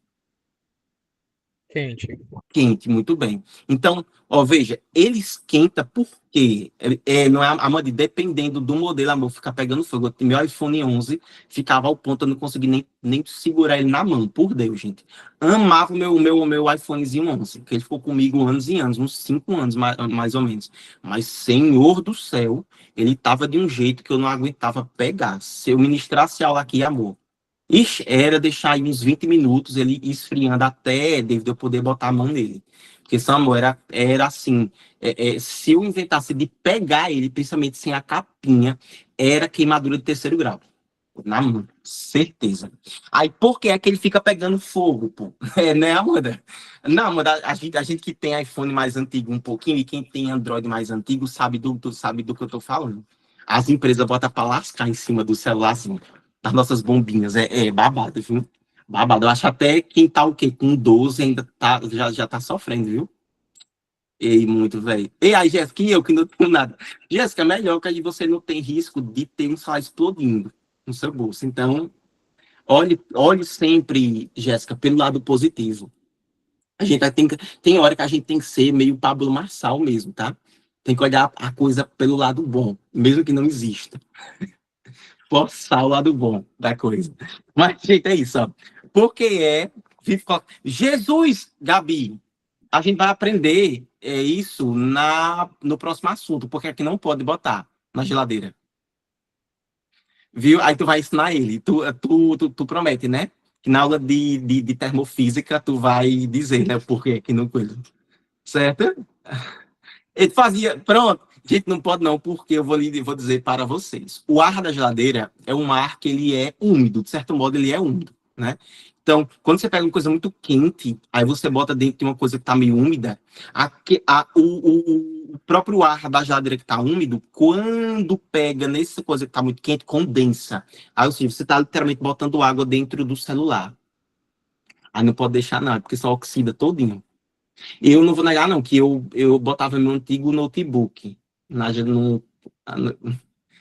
Quente. Quente, muito bem. Então, ó, veja, ele esquenta porque não é Amanda, dependendo do modelo, amor, fica pegando fogo. Meu iPhone 11 ficava ao ponto de eu não conseguir nem segurar ele na mão, por Deus, gente. Amava o meu iPhonezinho 11, que ele ficou comigo anos e anos, uns 5 anos mais ou menos. Mas, Senhor do céu, ele tava de um jeito que eu não aguentava pegar. Se eu ministrasse aula aqui, amor, ixi, era deixar aí uns 20 minutos ele esfriando até devido eu poder botar a mão nele. Porque, Samuel, era assim, se eu inventasse de pegar ele, principalmente sem a capinha, era queimadura de terceiro grau. Na mão, certeza. Aí, por que é que ele fica pegando fogo, pô? Né, Amanda? Não, Amanda, a gente que tem iPhone mais antigo um pouquinho, e quem tem Android mais antigo sabe do que eu tô falando. As empresas botam pra lascar em cima do celular, assim, as nossas bombinhas. É babado, viu? Babado. Eu acho até quem tá o quê? Com 12 ainda já tá sofrendo, viu? Ei, muito, velho. E aí, Jéssica, e eu que não tenho nada. Jéssica, melhor que aí você não tem risco de ter um salário explodindo no seu bolso. Então, olhe sempre, Jéssica, pelo lado positivo. A gente tem hora que a gente tem que ser meio Pablo Marçal mesmo, tá? Tem que olhar a coisa pelo lado bom, mesmo que não exista. Forçar o lado bom da coisa. Mas, gente, é isso, ó. Porque Jesus, Gabi, a gente vai aprender isso no próximo assunto, porque aqui não pode botar na geladeira. Viu? Aí tu vai ensinar ele. Tu promete, né? Que na aula de termofísica tu vai dizer, né? O porquê que não coisa. Certo? Ele fazia. Pronto. Gente, não pode não, porque eu vou dizer para vocês. O ar da geladeira é um ar que ele é úmido. De certo modo, ele é úmido, né? Então, quando você pega uma coisa muito quente, aí você bota dentro de uma coisa que está meio úmida, o próprio ar da geladeira que tá úmido, quando pega nessa coisa que tá muito quente, condensa. Aí, ou seja, você tá literalmente botando água dentro do celular. Aí não pode deixar nada, porque só oxida todinho. Eu não vou negar, não, que eu botava meu antigo notebook. No,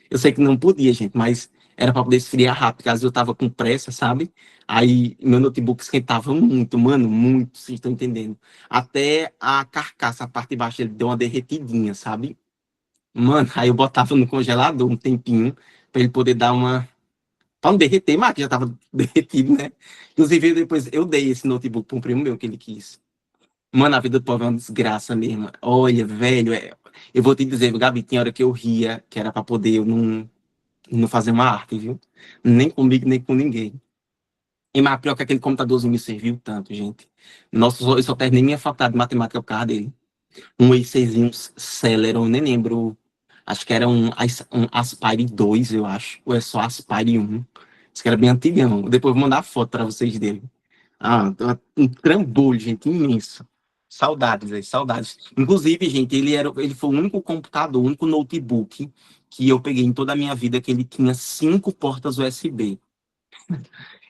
eu sei que não podia, gente, mas era para poder esfriar rápido, porque às vezes eu tava com pressa, sabe? Aí meu notebook esquentava muito, mano, muito, vocês estão entendendo. Até a carcaça, a parte de baixo, ele deu uma derretidinha, sabe? Mano, aí eu botava no congelador um tempinho, para ele poder dar uma. Pra não derreter, mas que já tava derretido, né? Inclusive, depois eu dei esse notebook para um primo meu que ele quis. Mano, a vida do povo é uma desgraça mesmo. Olha, velho, eu vou te dizer, Gabi, tinha hora que eu ria, que era pra poder eu não fazer uma arte, viu? Nem comigo, nem com ninguém. E mais pior que aquele computadorzinho me serviu tanto, gente. Nossa, eu só terminei minha faculdade de matemática por causa dele. Um i6zinho Celeron, nem lembro. Acho que era um Aspire 2, eu acho. Ou é só Aspire 1. Isso que era bem antigão. Depois eu vou mandar foto pra vocês dele. Ah, um trambolho, gente, imenso. Saudades, aí, saudades. Inclusive, gente, ele foi o único computador, o único notebook que eu peguei em toda a minha vida que ele tinha 5 portas USB.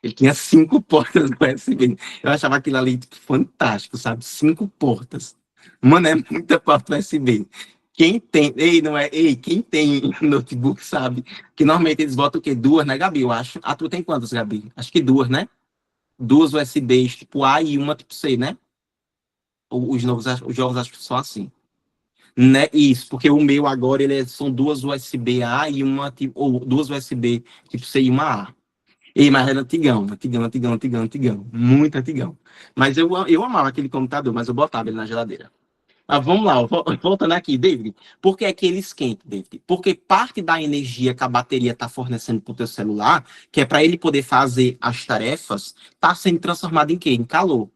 Ele tinha 5 portas USB. Eu achava aquilo ali tipo, fantástico, sabe? 5 portas. Mano, é muita porta USB. Quem tem, ei, não é, ei, quem tem notebook sabe que normalmente eles botam o quê? 2, né, Gabi? Eu acho. Ah, tu tem quantas, Gabi? Acho que 2, né? 2 USBs tipo A e uma tipo C, né? Os jogos acho que são assim. Né? Isso, porque o meu agora são 2 USB A e uma tipo, ou 2 USB tipo C e uma A. Ei, mas era antigão, antigão, antigão, antigão, antigão. Muito antigão. Mas eu amava aquele computador, mas eu botava ele na geladeira. Mas vamos lá, voltando aqui, David. Por que é que ele esquenta, David? Porque parte da energia que a bateria está fornecendo para o teu celular, que é para ele poder fazer as tarefas, está sendo transformada em quê? Em calor.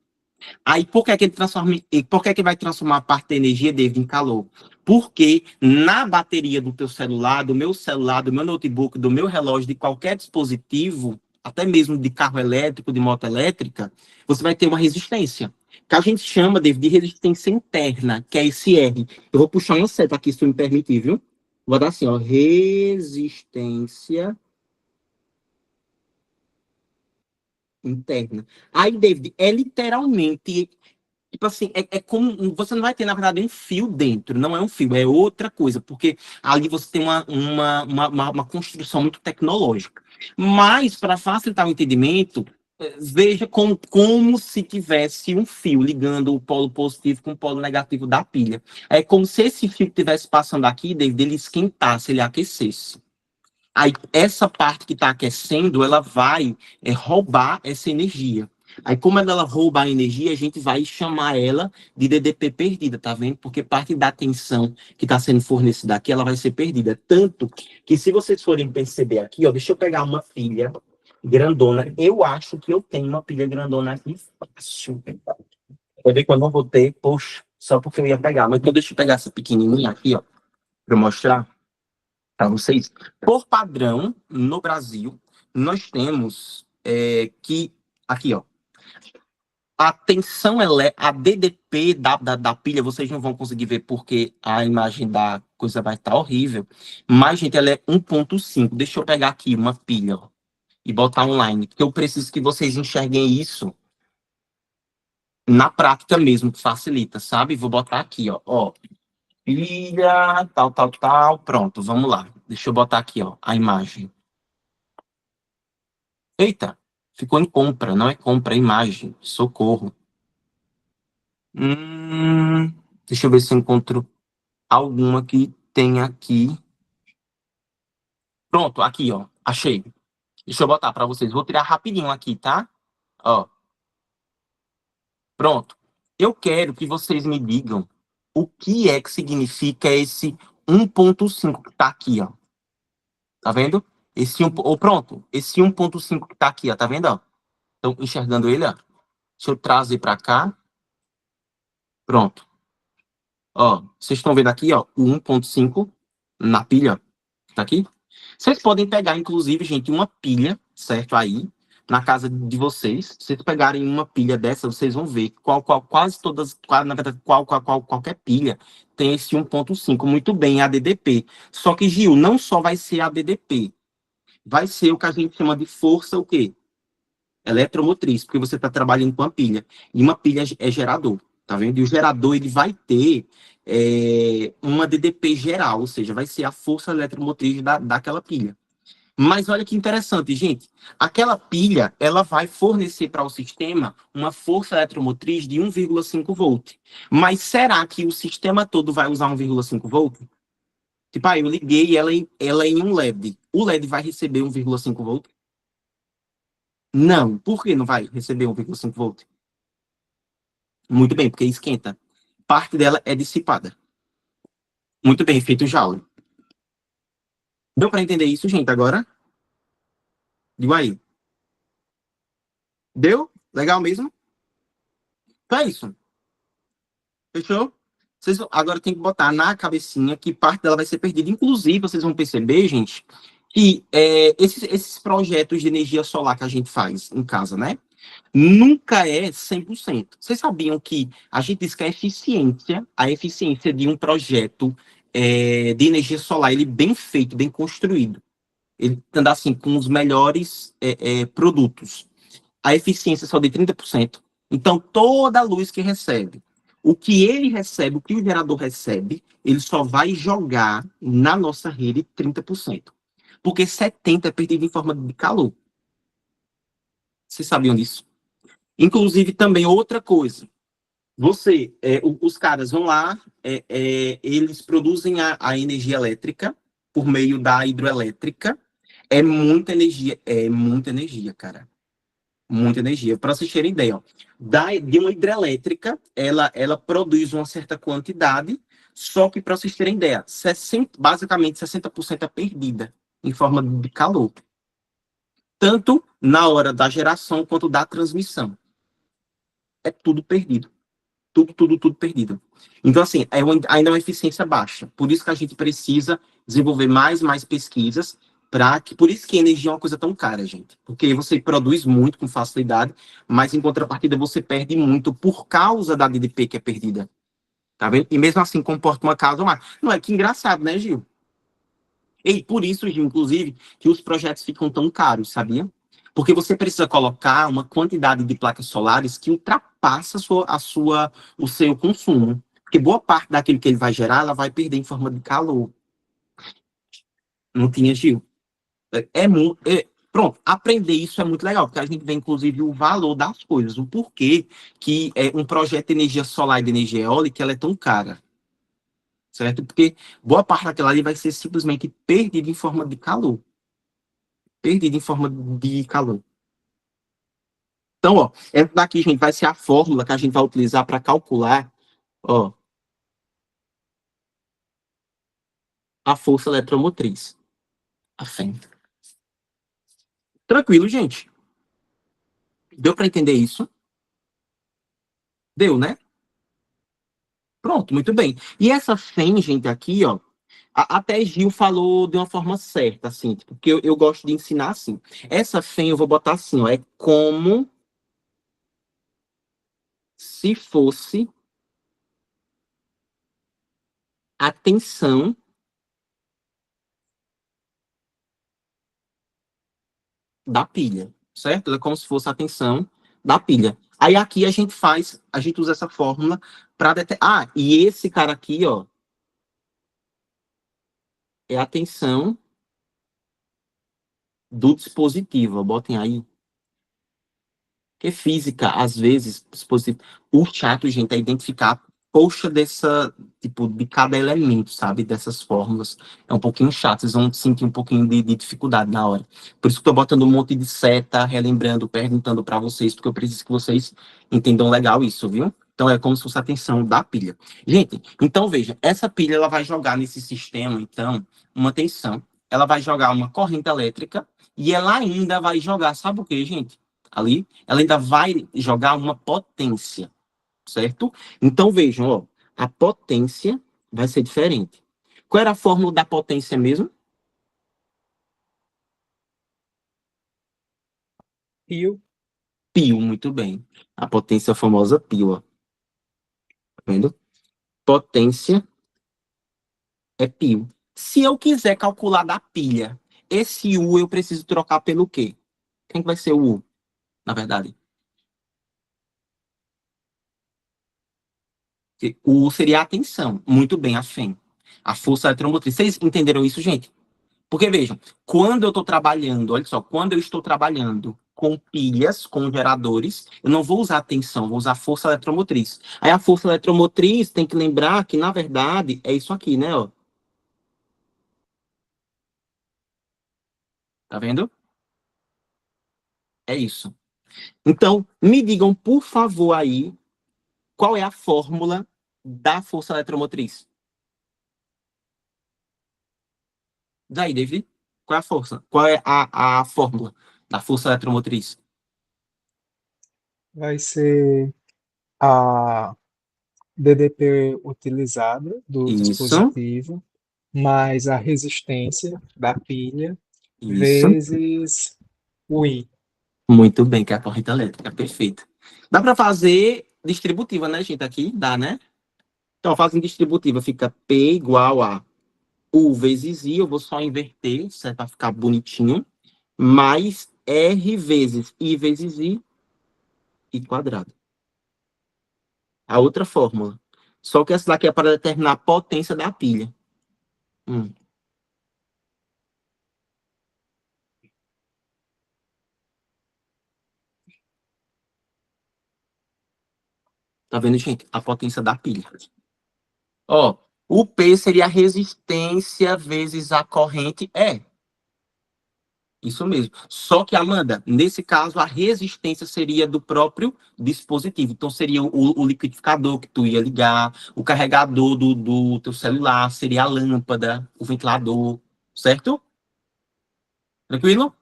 Aí, por que é que ele transforma, por que é que vai transformar a parte da energia dele em calor? Porque na bateria do teu celular, do meu notebook, do meu relógio, de qualquer dispositivo, até mesmo de carro elétrico, de moto elétrica, você vai ter uma resistência. Que a gente chama de resistência interna, que é esse R. Eu vou puxar uma seta aqui, se tu me permitir, viu? Vou dar assim, ó, resistência interna. Aí, David, é literalmente. Tipo assim, é como. Você não vai ter, na verdade, um fio dentro, não é um fio, é outra coisa, porque ali você tem uma construção muito tecnológica. Mas, para facilitar o entendimento, veja como se tivesse um fio ligando o polo positivo com o polo negativo da pilha. É como se esse fio que estivesse passando aqui, ele esquentasse, ele aquecesse. Aí, essa parte que está aquecendo, ela vai roubar essa energia. Aí, como ela rouba a energia, a gente vai chamar ela de DDP perdida, tá vendo? Porque parte da tensão que está sendo fornecida aqui, ela vai ser perdida. Tanto que, se vocês forem perceber aqui, ó, deixa eu pegar uma pilha grandona. Eu acho que eu tenho uma pilha grandona aqui fácil. Pode ver que eu não vou ter, poxa, só porque eu ia pegar. Mas então deixa eu pegar essa pequenininha aqui, ó, para mostrar para vocês. Por padrão, no Brasil, nós temos que, aqui, ó, a tensão, a DDP da pilha, vocês não vão conseguir ver porque a imagem da coisa vai estar horrível, mas, gente, ela é 1.5. Deixa eu pegar aqui uma pilha, ó, e botar online, porque eu preciso que vocês enxerguem isso na prática mesmo, que facilita, sabe? Vou botar aqui, ó, pilha, tal, tal, tal, pronto, vamos lá. Deixa eu botar aqui, ó, a imagem. Eita, ficou em compra, não é compra, é imagem. Socorro. Deixa eu ver se eu encontro alguma que tenha aqui. Pronto, aqui, ó. Achei. Deixa eu botar para vocês. Vou tirar rapidinho aqui, tá? Ó, pronto. Eu quero que vocês me digam o que é que significa esse 1.5 que tá aqui, ó. Tá vendo? Pronto. Esse 1.5 que tá aqui, ó. Tá vendo, ó? Estão enxergando ele, ó? Deixa eu trazer para cá. Pronto. Ó, vocês estão vendo aqui, ó, o 1.5 na pilha, tá aqui? Vocês podem pegar, inclusive, gente, uma pilha, certo, aí, na casa de vocês, se vocês pegarem uma pilha dessa, vocês vão ver quase todas, na verdade, qualquer pilha tem esse 1.5, muito bem, ADDP. Só que, Gil, não só vai ser ADDP, vai ser o que a gente chama de força, o quê? Eletromotriz, porque você está trabalhando com uma pilha. E uma pilha é gerador, tá vendo? E o gerador, ele vai ter uma DDP geral, ou seja, vai ser a força eletromotriz daquela pilha. Mas olha que interessante, gente. Aquela pilha, ela vai fornecer para o sistema uma força eletromotriz de 1,5 volt. Mas será que o sistema todo vai usar 1,5 volt? Tipo, eu liguei ela em um LED. O LED vai receber 1,5 volt? Não. Por que não vai receber 1,5 volt? Muito bem, porque esquenta. Parte dela é dissipada. Muito bem, feito Joule. Deu para entender isso, gente, agora? Digo aí. Deu? Legal mesmo? Então é isso. Fechou? Vocês agora tem que botar na cabecinha que parte dela vai ser perdida. Inclusive, vocês vão perceber, gente, que esses projetos de energia solar que a gente faz em casa, né? Nunca é 100%. Vocês sabiam que a gente diz que a eficiência de um projeto de energia solar, ele bem feito, bem construído, ele anda assim com os melhores produtos, a eficiência é só de 30%. Então, toda a luz que recebe, o que ele recebe, o que o gerador recebe, ele só vai jogar na nossa rede 30%. Porque 70% é perdido em forma de calor. Vocês sabiam disso? Inclusive, também outra coisa. Os caras vão lá, eles produzem a energia elétrica por meio da hidroelétrica. É muita energia, cara. Muita energia. Para vocês terem ideia, ó, de uma hidrelétrica, ela produz uma certa quantidade, só que para vocês terem ideia, basicamente 60% é perdida em forma de calor, tanto na hora da geração quanto da transmissão. É tudo perdido. Tudo perdido. Então, assim, ainda é uma eficiência baixa. Por isso que a gente precisa desenvolver mais pesquisas por isso que a energia é uma coisa tão cara, gente. Porque você produz muito com facilidade, mas em contrapartida você perde muito por causa da DDP que é perdida. Tá vendo? E mesmo assim comporta uma causa mais. Não é que engraçado, né, Gil? E por isso, Gil, inclusive, que os projetos ficam tão caros, sabia? Porque você precisa colocar uma quantidade de placas solares que ultrapassa o seu consumo. Porque boa parte daquilo que ele vai gerar, ela vai perder em forma de calor. Não tinha, Gil? Pronto, aprender isso é muito legal, porque a gente vê, inclusive, o valor das coisas, o porquê que um projeto de energia solar e de energia eólica ela é tão cara, certo? Porque boa parte daquela ali vai ser simplesmente perdida em forma de calor. Perdida em forma de calor. Então, ó, essa daqui, gente, vai ser a fórmula que a gente vai utilizar para calcular, ó, a força eletromotriz. A FEM. Tranquilo, gente. Deu para entender isso? Deu, né? Pronto, muito bem. E essa FEM, gente, aqui, ó, até Gil falou de uma forma certa, assim, tipo, porque eu gosto de ensinar assim. Essa FEM eu vou botar assim, ó, é como se fosse a tensão da pilha, certo? É como se fosse a tensão da pilha. Aí aqui a gente usa essa fórmula para determinar. Ah, e esse cara aqui, ó, é a tensão do dispositivo. Botem aí. Porque física, às vezes, o chato, gente, é identificar a coxa tipo, de cada elemento, sabe? Dessas fórmulas. É um pouquinho chato, vocês vão sentir um pouquinho de dificuldade na hora. Por isso que eu tô botando um monte de seta, relembrando, perguntando para vocês, porque eu preciso que vocês entendam legal isso, viu? Então é como se fosse a tensão da pilha. Gente, então veja, essa pilha ela vai jogar nesse sistema, então, uma tensão. Ela vai jogar uma corrente elétrica e ela ainda vai jogar, sabe o que, gente? Ali, ela ainda vai jogar uma potência, certo? Então, vejam, ó, a potência vai ser diferente. Qual era a fórmula da potência mesmo? pio. Pio, muito bem. A potência famosa pio, ó. Tá vendo? Potência é pio. Se eu quiser calcular da pilha, esse U eu preciso trocar pelo quê? Quem que vai ser o U, na verdade? O U seria a tensão. Muito bem, a FEM. A força eletromotriz. Vocês entenderam isso, gente? Porque, vejam, quando eu estou trabalhando, olha só, quando eu estou trabalhando com pilhas, com geradores, eu não vou usar tensão, vou usar força eletromotriz. Aí a força eletromotriz tem que lembrar que, na verdade, é isso aqui, né? Ó. Tá vendo? É isso. Então, me digam, por favor, aí, qual é a fórmula da força eletromotriz? Daí, David, qual é a força? Qual é a fórmula da força eletromotriz? Vai ser a DDP utilizada do Isso, dispositivo, mais a resistência da pilha, isso. vezes o I. Muito bem, que é a corrente elétrica, perfeito. Dá para fazer distributiva, né, gente? Aqui dá, né? Então, fazendo distributiva, fica P igual a U vezes I, eu vou só inverter, certo? Para ficar bonitinho, mais R vezes I vezes I quadrado. A outra fórmula. Só que essa daqui é para determinar a potência da pilha. Hum, tá vendo, gente? A potência da pilha. Ó, o P seria a resistência vezes a corrente E. Isso mesmo. Só que, Amanda, nesse caso, a resistência seria do próprio dispositivo. Então, seria o liquidificador que tu ia ligar, o carregador do teu celular, seria a lâmpada, o ventilador, certo? Tranquilo?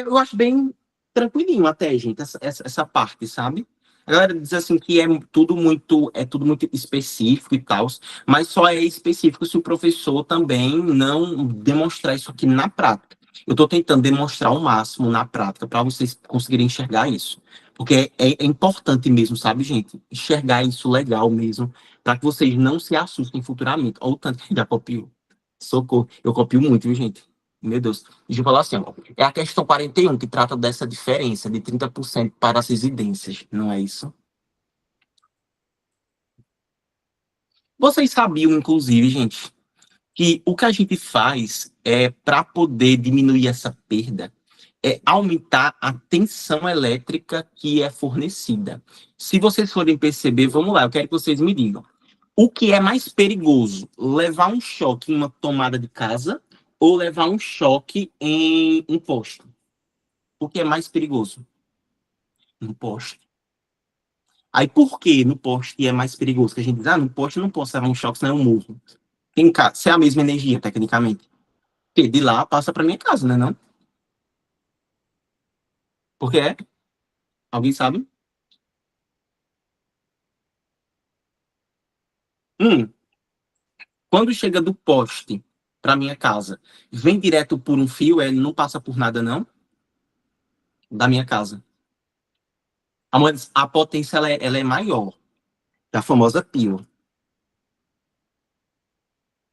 Eu acho bem tranquilinho até, gente, essa parte, sabe? A galera diz assim que é tudo muito específico e tal, mas só é específico se o professor também não demonstrar isso aqui na prática. Eu estou tentando demonstrar o máximo na prática para vocês conseguirem enxergar isso. Porque é importante mesmo, sabe, gente? Enxergar isso legal mesmo, para que vocês não se assustem futuramente. Olha o tanto que já copiou. Socorro. Eu copio muito, viu, gente? Meu Deus. Deixa eu falar assim, ó. É a questão 41 que trata dessa diferença de 30% para as residências, não é isso? Vocês sabiam, inclusive, gente, que o que a gente faz é para poder diminuir essa perda é aumentar a tensão elétrica que é fornecida. Se vocês forem perceber, vamos lá, eu quero que vocês me digam. O que é mais perigoso? Levar um choque em uma tomada de casa ou levar um choque em um poste? O que é mais perigoso? No poste. Aí por que no poste é mais perigoso? Que a gente diz, no poste eu não posso levar um choque, senão eu morro. Em casa, se é a mesma energia, tecnicamente. Porque de lá passa para minha casa, né? Não? Porque é? Alguém sabe? Hum, quando chega do poste para minha casa, vem direto por um fio, não passa por nada, não? Da minha casa. A potência ela é maior. É a famosa pio.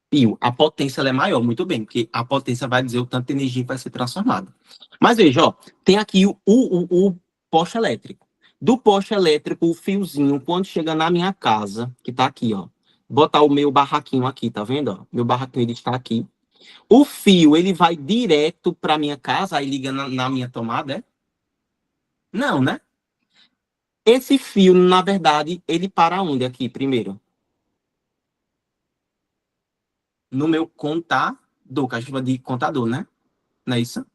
Pio, a potência ela é maior, muito bem, porque a potência vai dizer o tanto de energia que vai ser transformada. Mas veja, ó, tem aqui o poste elétrico. Do poste elétrico, o fiozinho, quando chega na minha casa, que tá aqui, ó, botar o meu barraquinho aqui, tá vendo? Ó? Meu barraquinho ele está aqui. O fio, ele vai direto para minha casa, aí liga na minha tomada, é? Não, né? Esse fio, na verdade, ele para onde aqui, primeiro? No meu contador, que a gente chama de contador, né? Não é isso?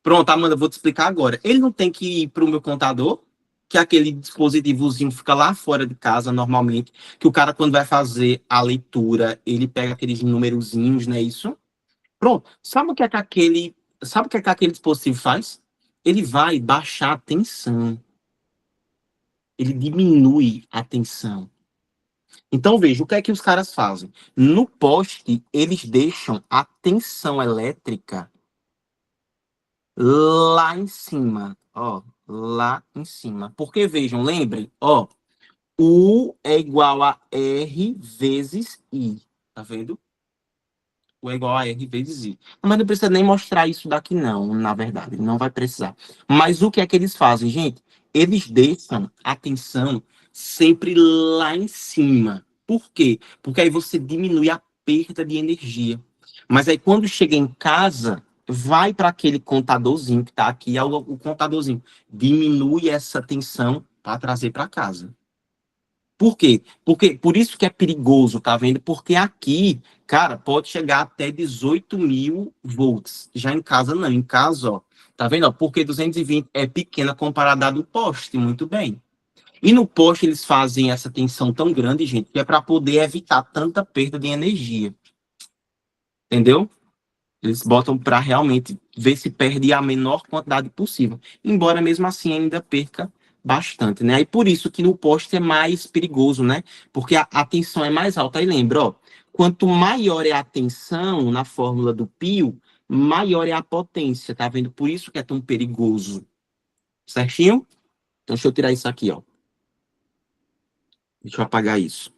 Pronto, Amanda, vou te explicar agora. Ele não tem que ir para o meu contador, que é aquele dispositivozinho que fica lá fora de casa, normalmente, que o cara, quando vai fazer a leitura, ele pega aqueles numerozinhos, não é isso? Pronto. Sabe o que aquele dispositivo faz? Ele vai baixar a tensão. Ele diminui a tensão. Então, veja, o que é que os caras fazem? No poste, eles deixam a tensão elétrica lá em cima, ó, lá em cima. Porque, vejam, lembrem, ó, U é igual a R vezes I, tá vendo? U é igual a R vezes I. Mas não precisa nem mostrar isso daqui não, na verdade, não vai precisar. Mas o que é que eles fazem, gente? Eles deixam a tensão sempre lá em cima. Por quê? Porque aí você diminui a perda de energia. Mas aí quando chega em casa, vai para aquele contadorzinho que está aqui, é o contadorzinho. Diminui essa tensão para trazer para casa. Por quê? Porque, por isso que é perigoso, tá vendo? Porque aqui, cara, pode chegar até 18.000 volts. Já em casa, não. Em casa, ó, tá vendo? Ó, porque 220 é pequena comparada à do poste, muito bem. E no poste eles fazem essa tensão tão grande, gente, que é para poder evitar tanta perda de energia. Entendeu? Eles botam para realmente ver se perde a menor quantidade possível. Embora mesmo assim ainda perca bastante, né? E por isso que no poste é mais perigoso, né? Porque a tensão é mais alta. Aí lembra, ó, quanto maior é a tensão na fórmula do Pio, maior é a potência, tá vendo? Por isso que é tão perigoso. Certinho? Então deixa eu tirar isso aqui, ó. Deixa eu apagar isso.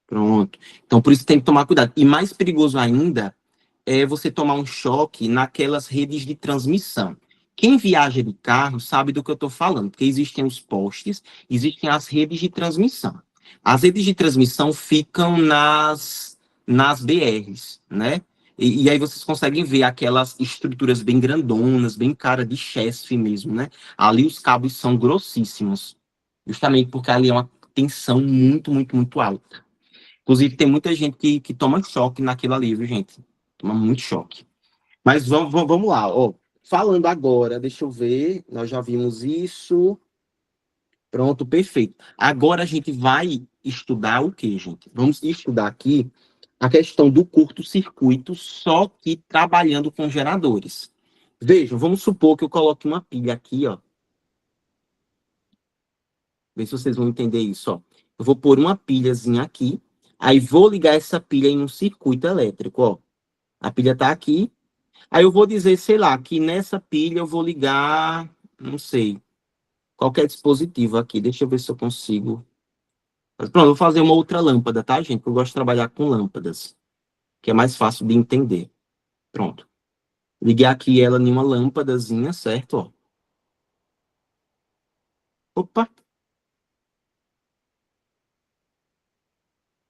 Pronto. Então por isso tem que tomar cuidado. E mais perigoso ainda é você tomar um choque naquelas redes de transmissão. Quem viaja de carro sabe do que eu estou falando, porque existem os postes, existem as redes de transmissão. As redes de transmissão ficam nas BRs, né? E aí vocês conseguem ver aquelas estruturas bem grandonas, bem cara de chefe mesmo, né? Ali os cabos são grossíssimos, justamente porque ali é uma tensão muito, muito, muito alta. Inclusive, tem muita gente que toma choque naquilo ali, viu, gente? Toma muito choque. Mas vamos lá, ó. Falando agora, deixa eu ver. Nós já vimos isso. Pronto, perfeito. Agora a gente vai estudar o quê, gente? Vamos estudar aqui a questão do curto-circuito, só que trabalhando com geradores. Vejam, vamos supor que eu coloque uma pilha aqui, ó. Vê se vocês vão entender isso, ó. Eu vou pôr uma pilhazinha aqui, aí vou ligar essa pilha em um circuito elétrico, ó. A pilha tá aqui. Aí eu vou dizer, sei lá, que nessa pilha eu vou ligar, não sei, qualquer dispositivo aqui. Deixa eu ver se eu consigo. Mas, pronto, eu vou fazer uma outra lâmpada, tá, gente? Eu gosto de trabalhar com lâmpadas, que é mais fácil de entender. Pronto. Liguei aqui ela em uma lâmpadazinha, certo? Ó. Opa,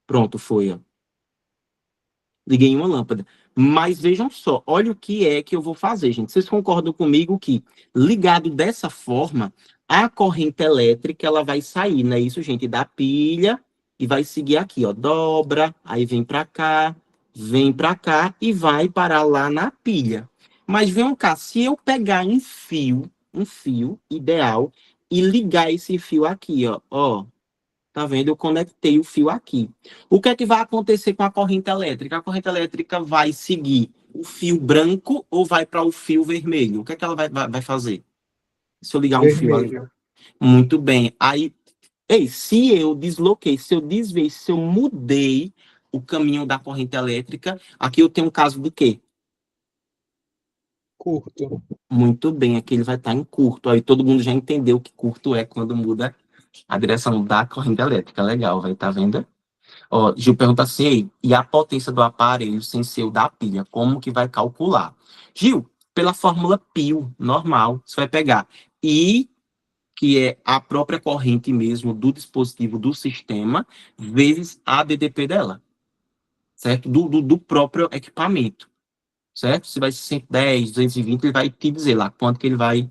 pronto, foi, ó. Liguei em uma lâmpada. Mas vejam só, olha o que é que eu vou fazer, gente. Vocês concordam comigo que, ligado dessa forma, a corrente elétrica ela vai sair, não é isso, gente? Da pilha e vai seguir aqui, ó. Dobra, aí vem para cá e vai parar lá na pilha. Mas vem cá, se eu pegar um fio ideal, e ligar esse fio aqui, ó. Tá vendo? Eu conectei o fio aqui. O que é que vai acontecer com a corrente elétrica? A corrente elétrica vai seguir o fio branco ou vai para o fio vermelho? O que é que ela vai fazer? Se eu ligar um fio ali. Vermelho. Muito bem. Aí, ei, se eu desloquei, se eu desviei, se eu mudei o caminho da corrente elétrica, aqui eu tenho um caso de quê? Curto. Muito bem, aqui ele vai estar em curto. Aí todo mundo já entendeu que curto é quando muda a direção da corrente elétrica. Legal, vai estar vendo? Ó, Gil pergunta assim, e a potência do aparelho sem ser o da pilha, como que vai calcular? Gil, pela fórmula Pio, normal, você vai pegar I, que é a própria corrente mesmo do dispositivo do sistema, vezes a DDP dela, certo? Do próprio equipamento, certo? Se vai ser 110, 220, ele vai te dizer lá quanto que ele vai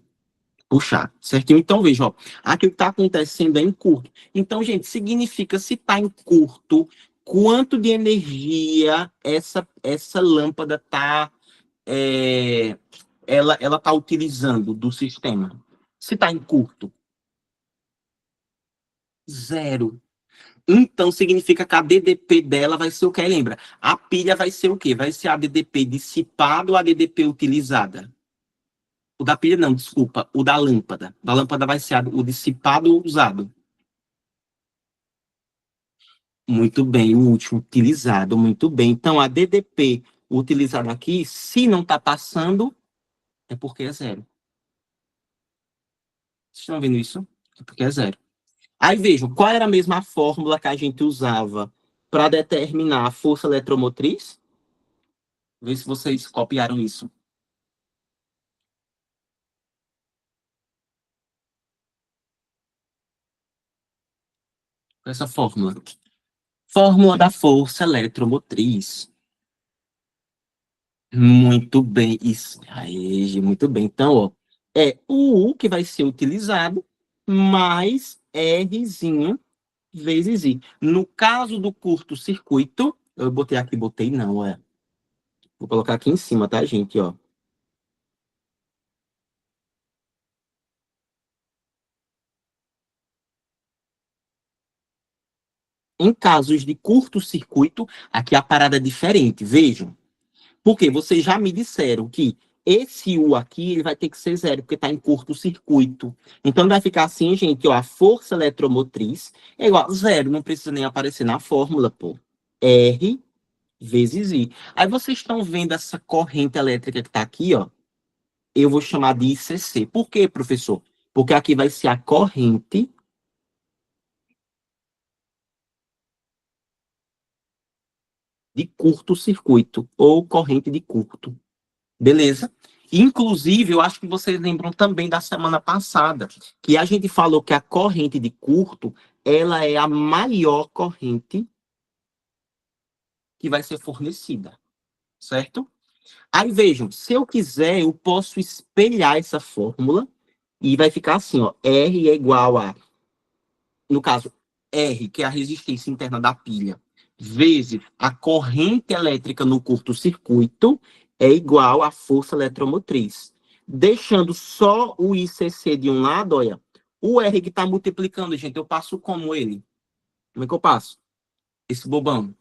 puxar, certinho? Então, veja, ó, aqui o que está acontecendo é em curto. Então, gente, significa se está em curto, quanto de energia essa lâmpada está ela tá utilizando do sistema. Se está em curto, zero. Então, significa que a DDP dela vai ser o que? Lembra? A pilha vai ser o quê? Vai ser a DDP dissipada ou a DDP utilizada? O da pilha não, desculpa, o da lâmpada. Da lâmpada vai ser o dissipado ou usado. Muito bem, o último utilizado, muito bem. Então, a DDP utilizada aqui, se não está passando, É porque é zero. Vocês estão vendo isso? É porque é zero. Aí vejam, qual era a mesma fórmula que a gente usava para determinar a força eletromotriz? Vê se vocês copiaram isso. Essa fórmula. Fórmula da força eletromotriz. Muito bem, isso. Aí, Gi, muito bem. Então, ó, é o U que vai ser utilizado, mais Rzinho vezes I. No caso do curto-circuito, eu botei aqui, botei não, é. Vou colocar aqui em cima, tá, gente, ó. Em casos de curto-circuito, aqui a parada é diferente, vejam. Porque vocês já me disseram que esse U aqui ele vai ter que ser zero, porque está em curto-circuito. Então vai ficar assim, gente, ó, a força eletromotriz é igual a zero, não precisa nem aparecer na fórmula, pô. R vezes I. Aí vocês estão vendo essa corrente elétrica que está aqui, ó. Eu vou chamar de ICC. Por quê, professor? Porque aqui vai ser a corrente de curto-circuito, ou corrente de curto. Beleza? Inclusive, eu acho que vocês lembram também da semana passada, que a gente falou que a corrente de curto, ela é a maior corrente que vai ser fornecida, certo? Aí vejam, se eu quiser, eu posso espelhar essa fórmula e vai ficar assim, ó, R é igual a, no caso, R, que é a resistência interna da pilha, vezes a corrente elétrica no curto-circuito, é igual à força eletromotriz. Deixando só o ICC de um lado, olha, o R que está multiplicando, gente, eu passo como ele? Como é que eu passo? Esse bobão.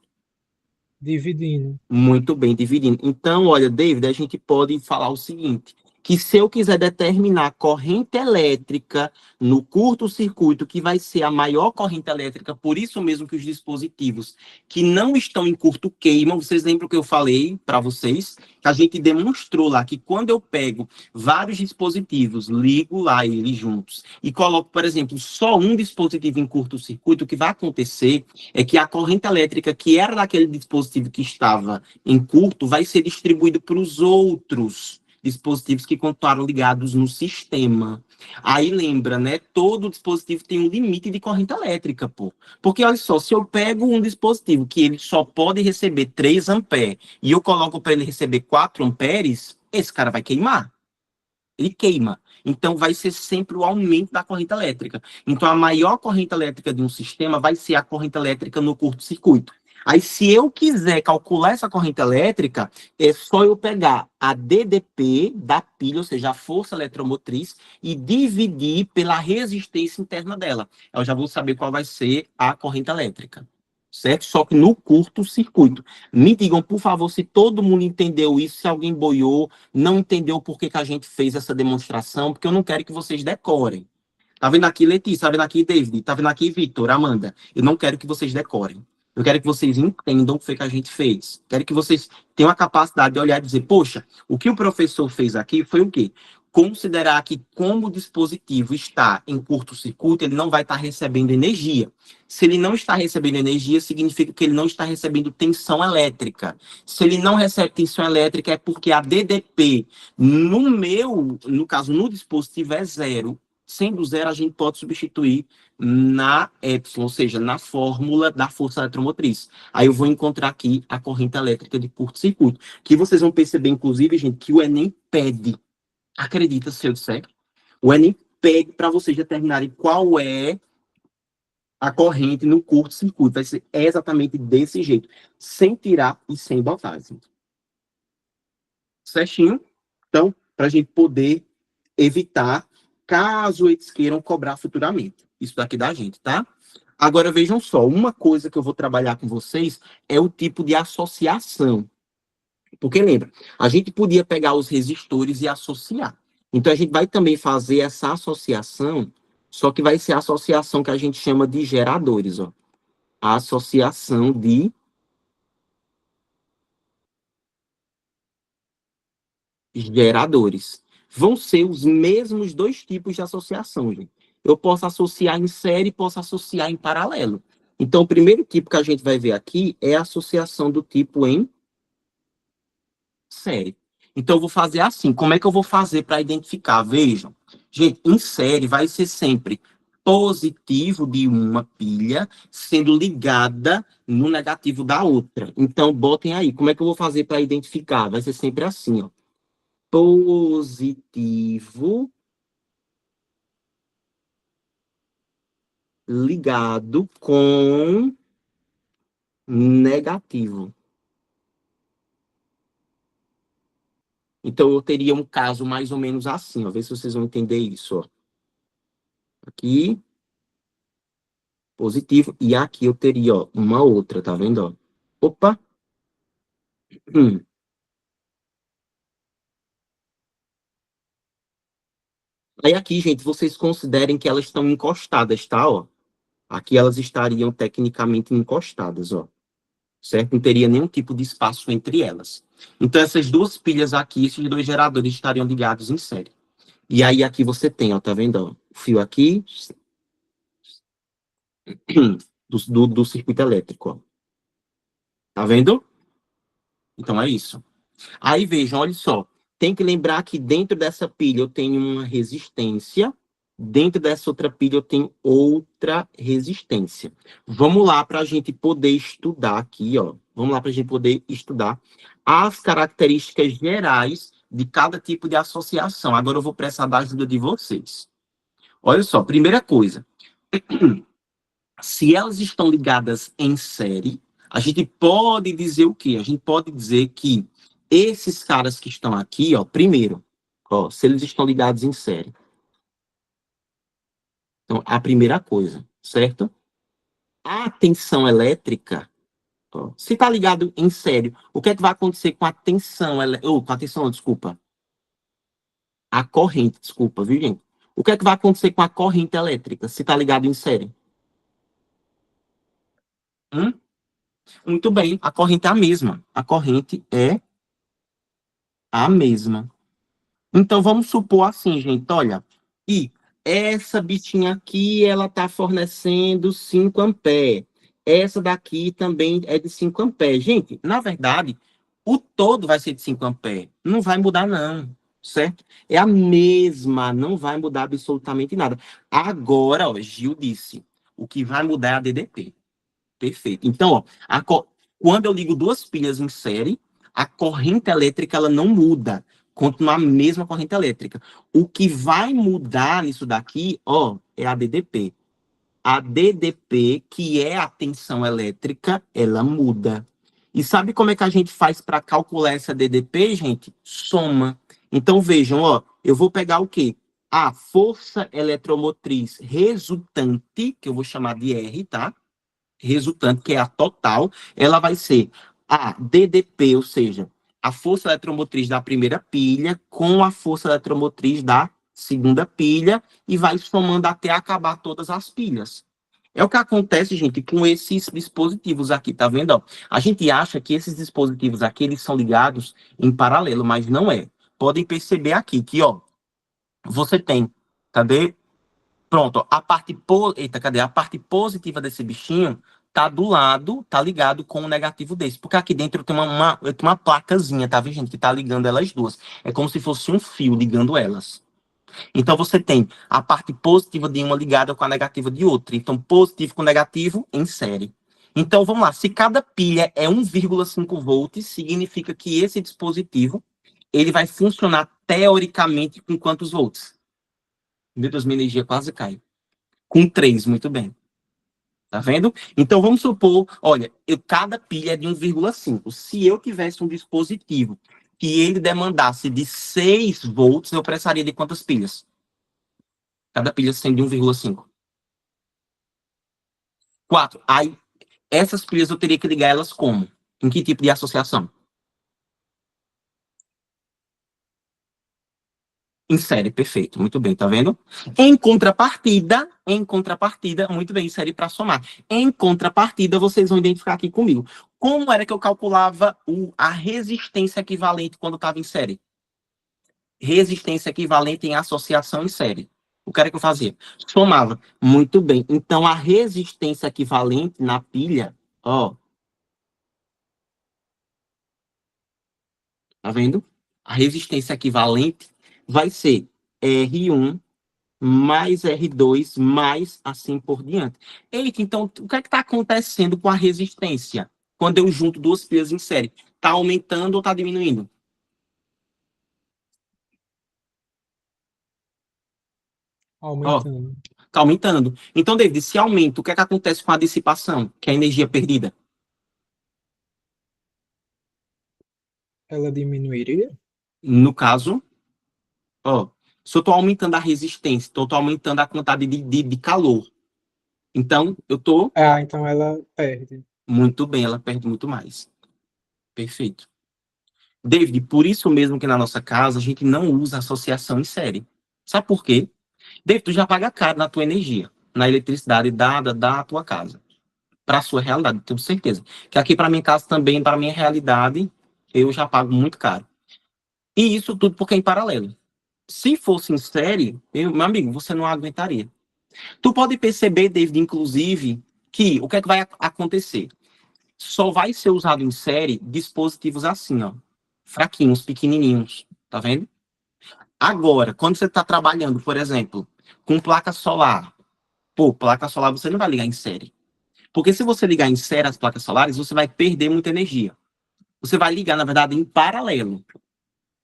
Dividindo. Muito bem, dividindo. Então, olha, David, a gente pode falar o seguinte, que se eu quiser determinar a corrente elétrica no curto-circuito, que vai ser a maior corrente elétrica, por isso mesmo que os dispositivos que não estão em curto queimam, vocês lembram que eu falei para vocês? A gente demonstrou lá que quando eu pego vários dispositivos, ligo lá eles juntos e coloco, por exemplo, só um dispositivo em curto-circuito, o que vai acontecer é que a corrente elétrica que era daquele dispositivo que estava em curto vai ser distribuído para os outros dispositivos que continuaram ligados no sistema. Aí lembra, né? Todo dispositivo tem um limite de corrente elétrica, pô. Porque olha só, se eu pego um dispositivo que ele só pode receber 3 amperes e eu coloco para ele receber 4 amperes, esse cara vai queimar. Ele queima. Então, vai ser sempre o aumento da corrente elétrica. Então, a maior corrente elétrica de um sistema vai ser a corrente elétrica no curto-circuito. Aí, se eu quiser calcular essa corrente elétrica, é só eu pegar a DDP da pilha, ou seja, a força eletromotriz, e dividir pela resistência interna dela. Eu já vou saber qual vai ser a corrente elétrica. Certo? Só que no curto-circuito. Me digam, por favor, se todo mundo entendeu isso, se alguém boiou, não entendeu por que, que a gente fez essa demonstração, porque eu não quero que vocês decorem. Tá vendo aqui, Letícia? Tá vendo aqui, David? Tá vendo aqui, Victor, Amanda? Eu não quero que vocês decorem. Eu quero que vocês entendam o que foi que a gente fez. Quero que vocês tenham a capacidade de olhar e dizer, poxa, o que o professor fez aqui foi o quê? Considerar que como o dispositivo está em curto-circuito, ele não vai estar recebendo energia. Se ele não está recebendo energia, significa que ele não está recebendo tensão elétrica. Se ele não recebe tensão elétrica, é porque a DDP, no caso, no dispositivo, é zero. Sendo zero, a gente pode substituir na epsilon, ou seja, na fórmula da força eletromotriz. Aí eu vou encontrar aqui a corrente elétrica de curto-circuito, que vocês vão perceber, inclusive, gente, que o Enem pede. Acredita se eu disser? O Enem pede para vocês determinarem qual é a corrente no curto-circuito. Vai ser exatamente desse jeito, sem tirar e sem botar. Assim. Certinho? Então, para a gente poder evitar, caso eles queiram cobrar futuramente. Isso daqui da gente, tá? Agora, vejam só, uma coisa que eu vou trabalhar com vocês é o tipo de associação. Porque lembra, a gente podia pegar os resistores e associar. Então, a gente vai também fazer essa associação, só que vai ser a associação que a gente chama de geradores, ó. A associação de geradores. vão ser os mesmos dois tipos de associação, gente. Eu posso associar em série e posso associar em paralelo. Então, o primeiro tipo que a gente vai ver aqui é a associação do tipo em série. Então, eu vou fazer assim. Como é que eu vou fazer para identificar? Vejam. Gente, em série vai ser sempre positivo de uma pilha sendo ligada no negativo da outra. Então, botem aí. Como é que eu vou fazer para identificar? Vai ser sempre assim, ó. Positivo ligado com negativo. Então, eu teria um caso mais ou menos assim, ó. Vê se vocês vão entender isso, ó. Aqui, positivo, e aqui eu teria, ó, uma outra, tá vendo, ó? Opa! Hum. Aí aqui, gente, vocês considerem que elas estão encostadas, tá, ó? Aqui elas estariam tecnicamente encostadas, ó. Certo? Não teria nenhum tipo de espaço entre elas. Então, essas duas pilhas aqui, esses dois geradores estariam ligados em série. E aí aqui você tem, ó, tá vendo, ó? O fio aqui do circuito elétrico, ó. Tá vendo? Então é isso. Aí vejam, olha só. Tem que lembrar que dentro dessa pilha eu tenho uma resistência, dentro dessa outra pilha eu tenho outra resistência. Vamos lá para a gente poder estudar aqui, ó. Vamos lá para a gente poder estudar as características gerais de cada tipo de associação. Agora eu vou precisar da ajuda de vocês. Olha só, primeira coisa. Se elas estão ligadas em série, a gente pode dizer o quê? A gente pode dizer que esses caras que estão aqui, ó, primeiro, ó, se eles estão ligados em série. Então, a primeira coisa, certo? A tensão elétrica, ó, se está ligado em série, o que é que vai acontecer com a tensão, com a tensão, desculpa, a corrente, desculpa, viu, gente? O que é que vai acontecer com a corrente elétrica, se está ligado em série? Hum? Muito bem, a corrente é a mesma. A corrente é a mesma. Então, vamos supor assim, gente, olha, e essa bichinha aqui, ela está fornecendo 5 amperes. Essa daqui também é de 5 amperes. Gente, na verdade, o todo vai ser de 5 amperes. Não vai mudar, não, certo? É a mesma, não vai mudar absolutamente nada. Agora, ó, Gil disse, o que vai mudar é a DDP. Perfeito. Então, ó, quando eu ligo duas pilhas em série, a corrente elétrica ela não muda, continua a mesma corrente elétrica. O que vai mudar nisso daqui, ó, é a DDP. A DDP, que é a tensão elétrica, ela muda. E sabe como é que a gente faz para calcular essa DDP, gente? Soma. Então vejam, ó, eu vou pegar o quê? A força eletromotriz resultante, que eu vou chamar de R, tá? Resultante, que é a total, ela vai ser a DDP, ou seja, a força eletromotriz da primeira pilha com a força eletromotriz da segunda pilha e vai somando até acabar todas as pilhas. É o que acontece, gente, com esses dispositivos aqui, tá vendo? Ó? A gente acha que esses dispositivos aqui, eles são ligados em paralelo, mas não é. Podem perceber aqui que, ó, você tem, cadê? Pronto, eita, cadê? A parte positiva desse bichinho tá do lado, tá ligado com o negativo desse. Porque aqui dentro tem eu tenho uma placazinha, tá vendo, gente? Que tá ligando elas duas. É como se fosse um fio ligando elas. Então você tem a parte positiva de uma ligada com a negativa de outra. Então, positivo com negativo em série. Então, vamos lá. Se cada pilha é 1,5 volts, significa que esse dispositivo ele vai funcionar teoricamente com quantos volts? Meu Deus, minha energia quase cai. Com 3, muito bem. Tá vendo? Então vamos supor, olha, cada pilha é de 1,5. Se eu tivesse um dispositivo que ele demandasse de 6 volts, eu precisaria de quantas pilhas? Cada pilha sendo de 1,5. 4. Aí, essas pilhas eu teria que ligar elas como? Em que tipo de associação? Em série, perfeito, muito bem, tá vendo? Em contrapartida, muito bem, série para somar. Em contrapartida, vocês vão identificar aqui comigo. Como era que eu calculava a resistência equivalente quando estava em série? resistência equivalente em associação em série. O que era que eu fazia? Somava. Muito bem. Então, a resistência equivalente na pilha, ó, tá vendo? A resistência equivalente vai ser R1 mais R2 mais assim por diante. Eita, então, o que é que está acontecendo com a resistência quando eu junto duas pilhas em série? Está aumentando ou está diminuindo? Ó, Aumentando. está aumentando. Então, David, se aumenta, o que é que acontece com a dissipação, que é a energia perdida? Ela diminuiria? No caso, ó, se eu estou aumentando a resistência, então eu estou aumentando a quantidade de calor. Então, eu estou Ah, então ela perde. muito bem, ela perde muito mais. Perfeito. David, por isso mesmo que na nossa casa a gente não usa associação em série. Sabe por quê? David, tu já paga caro na tua energia, na eletricidade dada da tua casa. Para a sua realidade, tenho certeza. Que aqui para minha casa também, para minha realidade, eu já pago muito caro. E isso tudo porque é em paralelo. Se fosse em série, meu amigo, você não aguentaria. Tu pode perceber, David, inclusive, que o que é que vai acontecer? Só vai ser usado em série dispositivos assim, ó, fraquinhos, pequenininhos, tá vendo? Agora, quando você está trabalhando, por exemplo, com placa solar, pô, placa solar você não vai ligar em série. Porque se você ligar em série as placas solares, você vai perder muita energia. Você vai ligar, na verdade, em paralelo.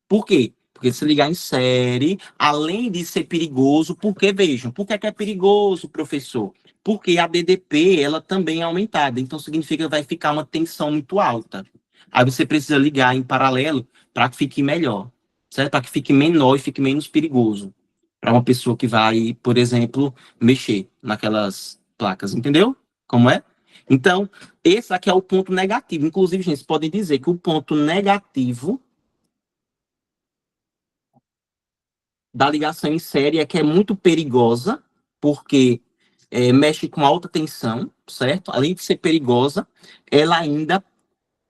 Por quê? Porque se ligar em série, além de ser perigoso, porque vejam, por que é perigoso, professor? Porque a DDP, ela também é aumentada, então significa que vai ficar uma tensão muito alta. Aí você precisa ligar em paralelo para que fique melhor, certo? Para que fique menor e fique menos perigoso. Para uma pessoa que vai, por exemplo, mexer naquelas placas, entendeu? Como é? Então, esse aqui é o ponto negativo. Inclusive, gente, podem dizer que o ponto negativo da ligação em série é que é muito perigosa, porque mexe com alta tensão, certo? Além de ser perigosa, ela ainda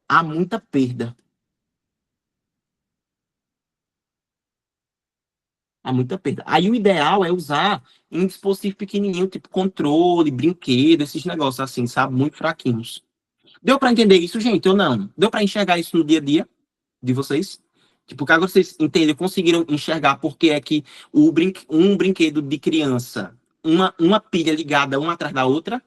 há muita perda. Há muita perda. Aí o ideal é usar em dispositivo pequenininho, tipo controle, brinquedo, esses negócios assim, sabe? Muito fraquinhos. Deu para entender isso, gente, ou não? Deu para enxergar isso no dia a dia de vocês? Tipo, que agora vocês entendem, conseguiram enxergar porque é que um brinquedo de criança, uma pilha ligada uma atrás da outra,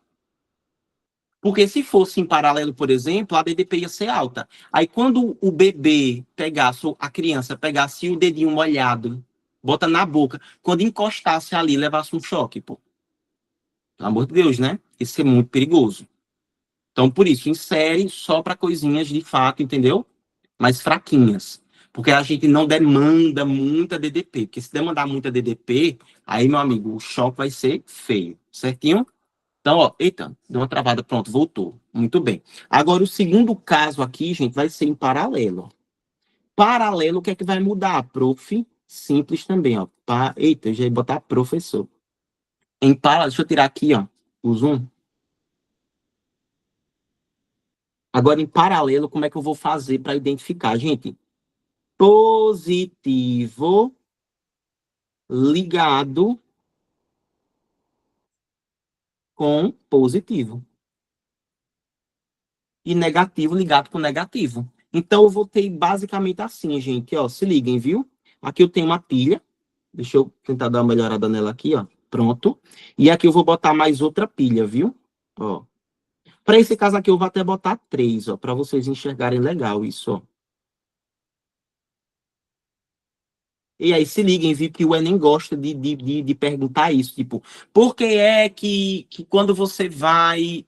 porque se fosse em paralelo, por exemplo, a DDP ia ser alta. Aí quando o bebê pegasse, a criança pegasse o dedinho molhado, bota na boca, quando encostasse ali, levasse um choque, pô. Pelo amor de Deus, né? Isso é muito perigoso. Então, por isso, insere só para coisinhas de fato, entendeu? Mais fraquinhas. Porque a gente não demanda muita DDP. Porque se demandar muita DDP, aí, meu amigo, o choque vai ser feio. Certinho? Então, ó, eita, deu uma travada, pronto, voltou. Muito bem. Agora, o segundo caso aqui, gente, vai ser em paralelo. Paralelo, o que é que vai mudar? Prof, simples também, ó. Eita, eu já ia botar professor. Em paralelo, deixa eu tirar aqui, ó, o zoom. Agora, em paralelo, como é que eu vou fazer para identificar? Gente, positivo ligado com positivo. E negativo ligado com negativo. Então, eu vou ter basicamente assim, gente, ó, se liguem, viu? Aqui eu tenho uma pilha, deixa eu tentar dar uma melhorada nela aqui, ó, pronto. E aqui eu vou botar mais outra pilha, viu? Ó. Para esse caso aqui eu vou até botar três, ó, para vocês enxergarem legal isso, ó. E aí se liguem, viu, que o Enem gosta de perguntar isso, tipo, por que é que quando você vai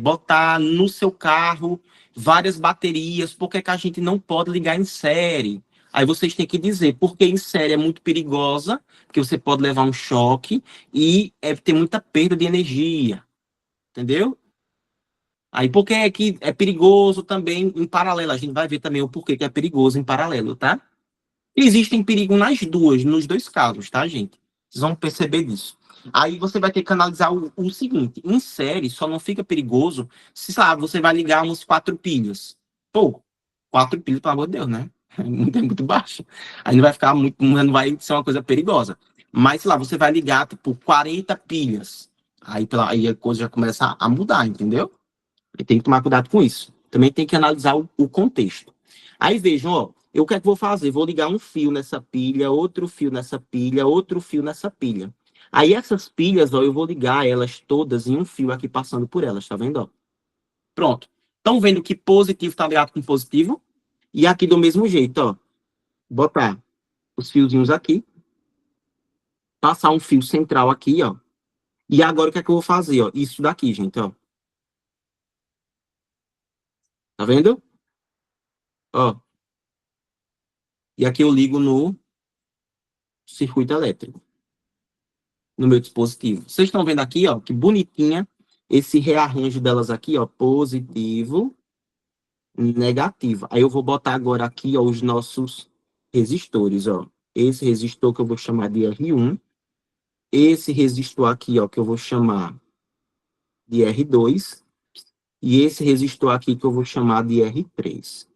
botar no seu carro várias baterias, por que é que a gente não pode ligar em série? Aí vocês têm que dizer, porque em série é muito perigosa, porque você pode levar um choque e ter muita perda de energia, entendeu? Aí por que é que é perigoso também em paralelo? A gente vai ver também o porquê que é perigoso em paralelo, tá? Existem perigo nas duas, nos dois casos, tá, gente? Vocês vão perceber disso. Aí você vai ter que analisar o seguinte: em série só não fica perigoso se, sabe, você vai ligar umas quatro pilhas. Pô, quatro pilhas, pelo amor de Deus, né? Muito, é muito baixa. Aí não vai ficar muito, não vai ser uma coisa perigosa. Mas, sei lá, você vai ligar, tipo, 40 pilhas. Aí a coisa já começa a mudar, entendeu? E tem que tomar cuidado com isso. Também tem que analisar o contexto. Aí vejam, ó, eu o que é que vou fazer? Vou ligar um fio nessa pilha, outro fio nessa pilha, outro fio nessa pilha. Aí essas pilhas, ó, eu vou ligar elas todas em um fio aqui passando por elas, tá vendo? Ó? Pronto. Estão vendo que positivo está ligado com positivo? E aqui do mesmo jeito, ó. Botar os fiozinhos aqui, passar um fio central aqui, ó. E agora o que é que eu vou fazer, ó? Isso daqui, gente, ó. Tá vendo? Ó. E aqui eu ligo no circuito elétrico, no meu dispositivo. Vocês estão vendo aqui, ó, que bonitinha esse rearranjo delas aqui, ó, positivo, negativo. Aí eu vou botar agora aqui, ó, os nossos resistores, ó. Esse resistor que eu vou chamar de R1, esse resistor aqui, ó, que eu vou chamar de R2, e esse resistor aqui que eu vou chamar de R3.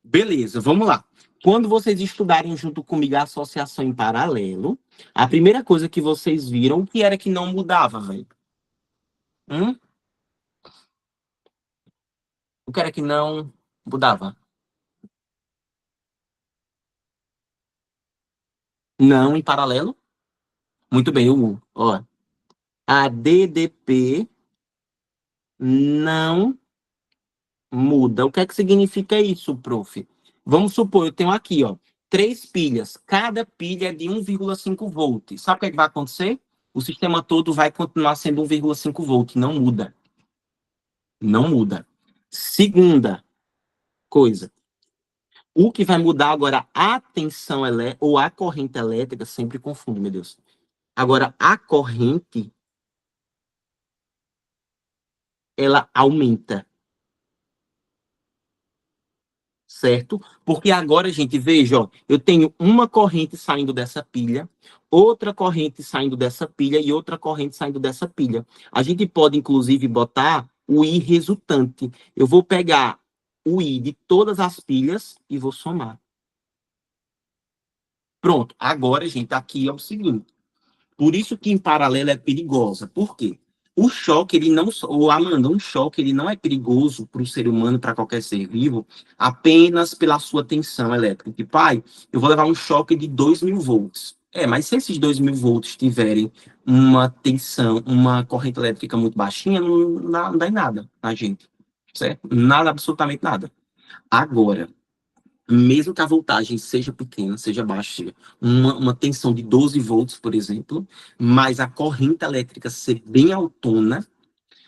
Beleza, vamos lá. Quando vocês estudarem junto comigo a associação em paralelo, a primeira coisa que vocês viram, o que era que não mudava, velho? Hum? O que era que não mudava? Não em paralelo? Muito bem, o U. Ó, a DDP não muda. O que é que significa isso, prof? Vamos supor, eu tenho aqui, ó, 3 pilhas. Cada pilha é de 1,5 volts. Sabe o que é que vai acontecer? O sistema todo vai continuar sendo 1,5 volts. Não muda. Não muda. Segunda coisa. O que vai mudar agora a tensão elétrica ou a corrente elétrica, sempre confundo, meu Deus. Agora, a corrente, ela aumenta. Certo? Porque agora, gente, veja, ó, eu tenho uma corrente saindo dessa pilha, outra corrente saindo dessa pilha e outra corrente saindo dessa pilha. A gente pode, inclusive, botar o I resultante. Eu vou pegar o I de todas as pilhas e vou somar. Pronto. Agora, gente, aqui é o seguinte. Por isso que em paralelo é perigosa. Por quê? O choque, ele não, o Amanda, um choque, ele não é perigoso para o ser humano, para qualquer ser vivo, apenas pela sua tensão elétrica. Tipo, pai, eu vou levar um choque de 2.000 volts. Mas se esses 2.000 volts tiverem uma tensão, uma corrente elétrica muito baixinha, não dá em nada na gente, certo? Nada, absolutamente nada. Agora, mesmo que a voltagem seja pequena, seja baixa, uma tensão de 12 volts, por exemplo, mas a corrente elétrica ser bem autona,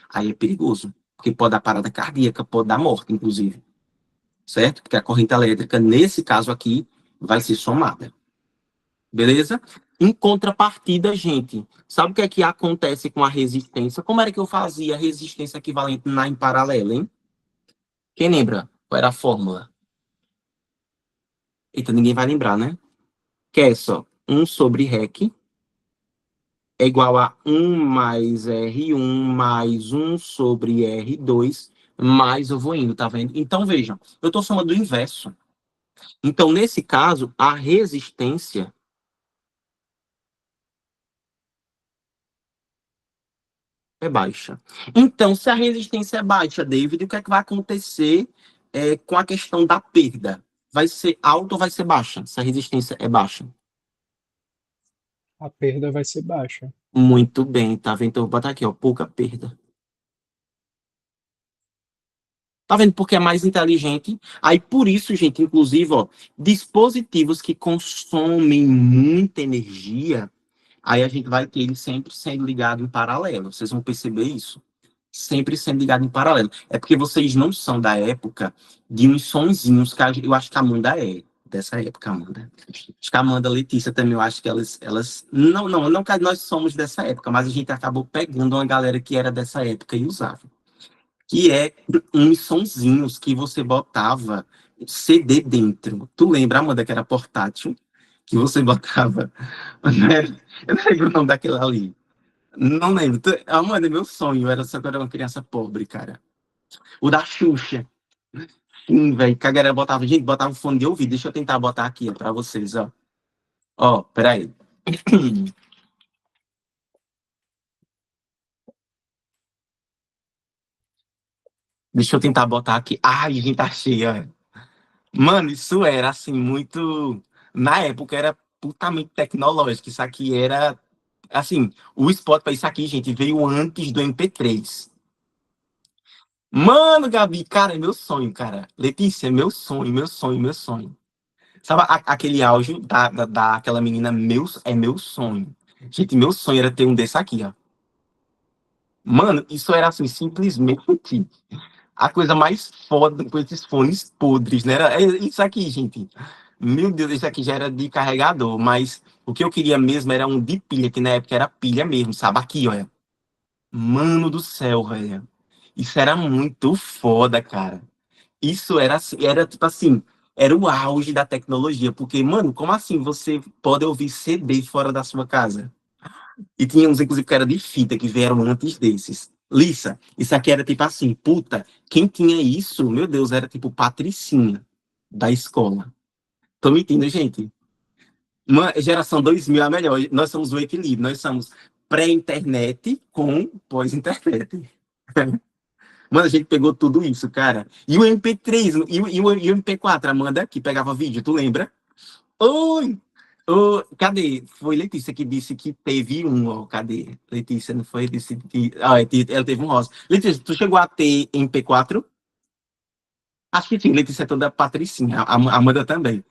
aí é perigoso, porque pode dar parada cardíaca, pode dar morte, inclusive, certo? Porque a corrente elétrica, nesse caso aqui, vai ser somada, beleza? Em contrapartida, gente, sabe o que é que acontece com a resistência? Como era que eu fazia a resistência equivalente na em paralelo, hein? Quem lembra? Qual era a fórmula? Eita, ninguém vai lembrar, né? Que é só 1 sobre REC é igual a 1 mais R1 mais 1 sobre R2 mais eu vou indo, tá vendo? Então, vejam, eu estou somando o inverso. Então, nesse caso, a resistência é baixa. Então, se a resistência é baixa, David, o que é que vai acontecer com a questão da perda? Vai ser alta ou vai ser baixa, se a resistência é baixa? A perda vai ser baixa. Muito bem, tá vendo? Então, eu vou botar aqui, ó, pouca perda. Tá vendo? Porque é mais inteligente. Aí, por isso, gente, inclusive, ó, dispositivos que consomem muita energia, aí a gente vai ter ele sempre sendo ligado em paralelo. Vocês vão perceber isso. Sempre sendo ligado em paralelo. É porque vocês não são da época de uns sonzinhos que eu acho que a Amanda é dessa época, Amanda. Acho que a Amanda, a Letícia também, eu acho que elas não que nós somos dessa época, mas a gente acabou pegando uma galera que era dessa época e usava que é uns sonzinhos que você botava CD dentro. Tu lembra, Amanda, que era portátil? Que você botava. Né? Eu não lembro o nome daquele ali. Não lembro. Amanda, meu sonho era só que eu era uma criança pobre, cara. O da Xuxa. Sim, velho, que a galera botava, gente, botava fone de ouvido. Deixa eu tentar botar aqui, ó, pra vocês, ó. Ó, peraí. Deixa eu tentar botar aqui. Ai, gente, tá cheia. Mano, isso era, assim, muito... Na época era putamente tecnológico. Isso aqui era... Assim, o Spotify, isso aqui, gente, veio antes do MP3. Mano, Gabi, cara, é meu sonho, cara. Letícia, é meu sonho, meu sonho, meu sonho. Sabe aquele áudio daquela menina, é meu sonho. Gente, meu sonho era ter um desse aqui, ó. Mano, isso era assim, simplesmente a coisa mais foda com esses fones podres, né? Era isso aqui, gente. Meu Deus, isso aqui já era de carregador, mas o que eu queria mesmo era um de pilha, que na época era pilha mesmo, sabe? Aqui, olha. Mano do céu, velho. Isso era muito foda, cara. Isso era, era tipo assim, era o auge da tecnologia, porque, mano, como assim você pode ouvir CD fora da sua casa? E tinha uns, inclusive, que era de fita, que vieram antes desses. Lissa, isso aqui era tipo assim, puta, quem tinha isso, meu Deus, era tipo patricinha da escola. Tô mentindo, gente? Uma geração 2000 é a melhor. Nós somos o equilíbrio, nós somos pré-internet com pós-internet. Mano, a gente pegou tudo isso, cara. E o MP3, e o MP4, Amanda, que pegava vídeo, tu lembra? Oi! Cadê? Foi Letícia que disse que teve um, ó. Cadê? Letícia, não foi? Disse que... Ah, ela teve um rosa. Letícia, tu chegou a ter MP4? Acho que sim, Letícia é toda patricinha. A Amanda também.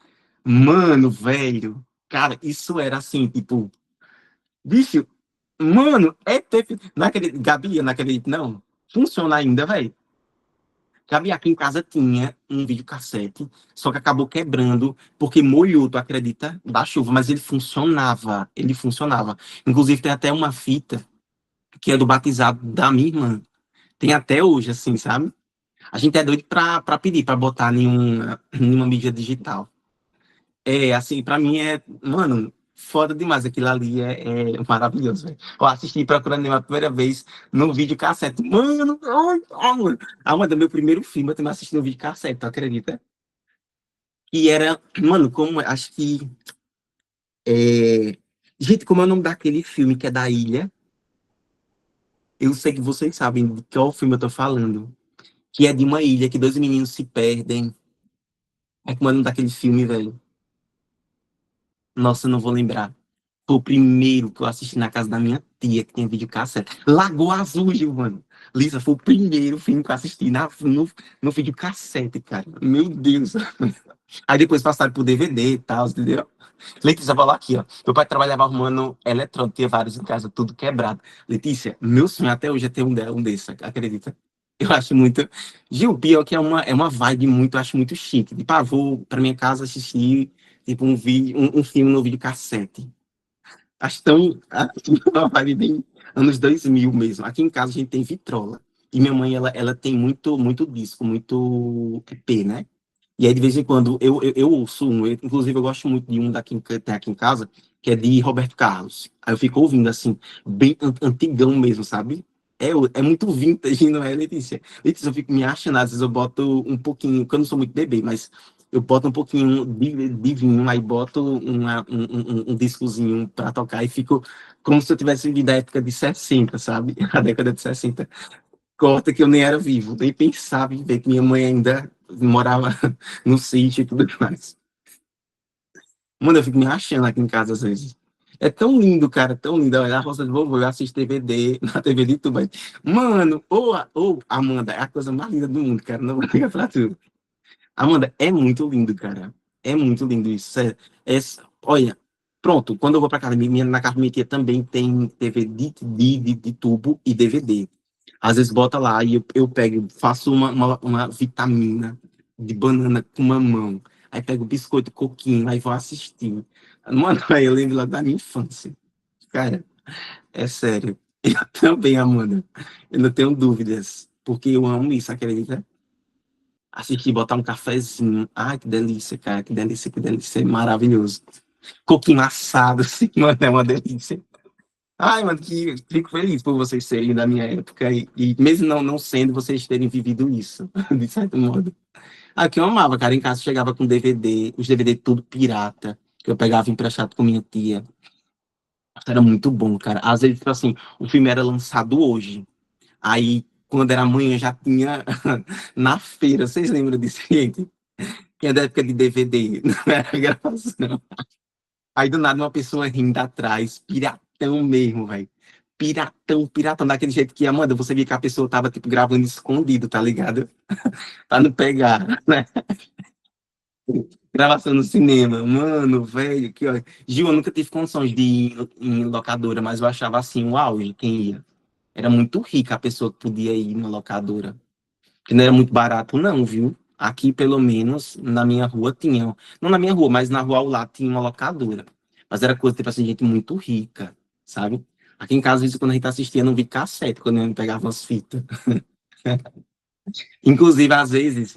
Mano, velho. Cara, isso era assim, tipo... Bicho, mano, naquele... Gabi, naquele... Não, funciona ainda, velho. Gabi, aqui em casa tinha um videocassete, só que acabou quebrando, porque molhou, tu acredita? Da chuva, mas ele funcionava, ele funcionava. Inclusive, tem até uma fita que é do batizado da minha irmã. Tem até hoje, assim, sabe? A gente é doido pra pedir, pra botar nenhuma mídia digital. É, assim, pra mim é, mano, foda demais. Aquilo ali é maravilhoso, velho. Eu assisti Procurando Nemo a primeira vez no videocassete. Mano, ai, ai, mano. Ah, mano, meu primeiro filme eu também assisti no videocassete, tu acredita? E era, mano, como, acho que, é... Gente, como é o nome daquele filme que é da ilha? Eu sei que vocês sabem de qual filme eu tô falando. Que é de uma ilha que dois meninos se perdem. É como é o nome daquele filme, velho? Nossa, eu não vou lembrar. Foi o primeiro que eu assisti na casa da minha tia, que tinha videocassete. Lagoa Azul, mano. Lisa, foi o primeiro filme que eu assisti no videocassete, cara. Meu Deus. Aí depois passaram pro DVD e tal, entendeu? Letícia, vou lá aqui, ó. Meu pai trabalhava arrumando eletrônico, tinha vários em casa, tudo quebrado. Letícia, meu sonho até hoje é ter um desse, acredita? Eu acho muito. Gil, pior que é uma vibe muito, eu acho muito chique. Tipo, vou pra minha casa assistir, tipo, um filme no videocassete. Acho tão. Uma vibe bem anos 2000 mesmo. Aqui em casa a gente tem vitrola. E minha mãe, ela tem muito, muito disco, muito EP, né? E aí, de vez em quando, eu ouço um. Inclusive, eu gosto muito de um daqui, que tem aqui em casa, que é de Roberto Carlos. Aí eu fico ouvindo, assim, bem antigão mesmo, sabe? É muito vintage, não é, Letícia? Letícia, eu fico me achando, às vezes eu boto um pouquinho, porque eu não sou muito bebê, mas eu boto um pouquinho de vinho, aí boto um discozinho pra tocar e fico como se eu tivesse vivido a época de 60, sabe? A década de 60. Corta que eu nem era vivo, nem pensava em ver que minha mãe ainda morava no sítio e tudo mais. Mano, eu fico me achando aqui em casa às vezes. É tão lindo, cara, tão lindo. Olha, a Roça de Vovô, eu assisto DVD na TV de tudo. Mano, Amanda, é a coisa mais linda do mundo, cara. Não vou ligar pra tudo. Amanda, é muito lindo, cara. É muito lindo isso. É, olha, pronto, quando eu vou pra casa, na casa da minha tia também tem TV de tubo e DVD. Às vezes bota lá e eu pego, faço uma vitamina de banana com mamão. Aí pego biscoito, coquinho, aí vou assistir. Mano, aí eu lembro lá da minha infância. Cara, é sério. Eu também, Amanda. Eu não tenho dúvidas. Porque eu amo isso, acredita? Assistir, botar um cafezinho. Ai, que delícia, cara. Que delícia, que delícia. É maravilhoso. Coquinho assado, assim, mano, é uma delícia. Ai, mano, que fico feliz por vocês serem da minha época e mesmo não sendo, vocês terem vivido isso, de certo modo. Aqui eu amava, cara. Em casa chegava com DVD, os DVD tudo pirata, que eu pegava emprestado com minha tia. Era muito bom, cara. Às vezes, tipo assim, o filme era lançado hoje. Aí, quando era amanhã, já tinha na feira. Vocês lembram disso, gente? Que é da época de DVD, não era gravação. Aí, do nada, uma pessoa rindo atrás, piratão mesmo, velho. Piratão, piratão, daquele jeito que, Amanda, você via que a pessoa tava, tipo, gravando escondido, tá ligado? Pra não pegar, né? Gravação no cinema. Mano, velho, que ó. Gil, eu nunca tive condições de ir em locadora, mas eu achava assim, o auge, quem ia. Era muito rica a pessoa que podia ir na locadora. Que não era muito barato, não, viu? Aqui, pelo menos, na minha rua tinha. Não na minha rua, mas na rua ao lado tinha uma locadora. Mas era coisa, tipo assim, gente muito rica, sabe? Aqui em casa, às vezes, quando a gente assistia, não vi cassete, quando eu pegava as fitas. Inclusive, às vezes,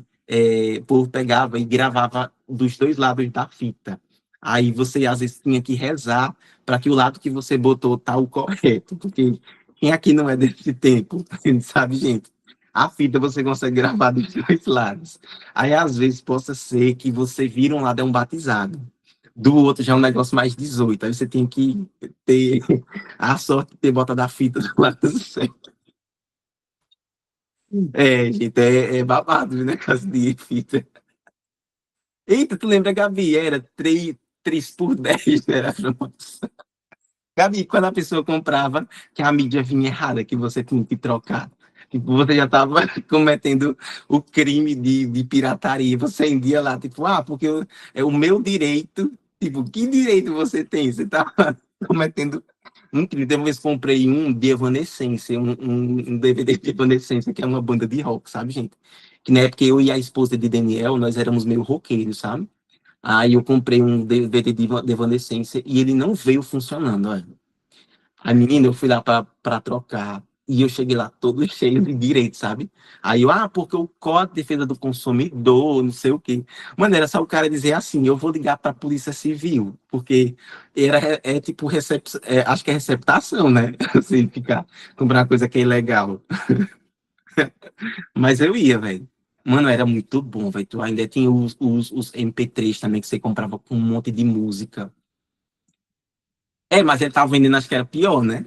o povo pegava e gravava dos dois lados da fita. Aí você, às vezes, tinha que rezar para que o lado que você botou tá o correto, porque quem aqui não é desse tempo, sabe, gente? A fita você consegue gravar dos dois lados. Aí, às vezes, possa ser que você vira um lado é um batizado, do outro já é um negócio mais 18. Aí você tem que ter a sorte de ter botado a fita do lado certo. Gente, é babado, né? Caso de fita. Eita, tu lembra, Gabi? Era 3 por 10, né? Era a promoção. Gabi, quando a pessoa comprava, que a mídia vinha errada, que você tinha que trocar. Tipo, você já estava cometendo o crime de pirataria. Você ia lá, tipo, porque é o meu direito. Tipo, que direito você tem? Você estava cometendo um crime. Uma vez comprei um de Evanescence, um DVD de Evanescence, que é uma banda de rock, sabe, gente? Que na época eu e a esposa de Daniel, nós éramos meio roqueiros, sabe? Aí eu comprei um DVD de Evanescence e ele não veio funcionando, olha. A menina, eu fui lá pra trocar e eu cheguei lá todo cheio de direito, sabe? Aí eu, porque o Código de Defesa do Consumidor, não sei o quê. Mano, era só o cara dizer assim, eu vou ligar pra Polícia Civil, porque tipo, acho que é receptação, né? Assim, ficar, comprar uma coisa que é ilegal. Mas eu ia, velho. Mano, era muito bom, velho. Tu ainda tinha os MP3 também, que você comprava com um monte de música. Mas ele tava vendendo, acho que era pior, né?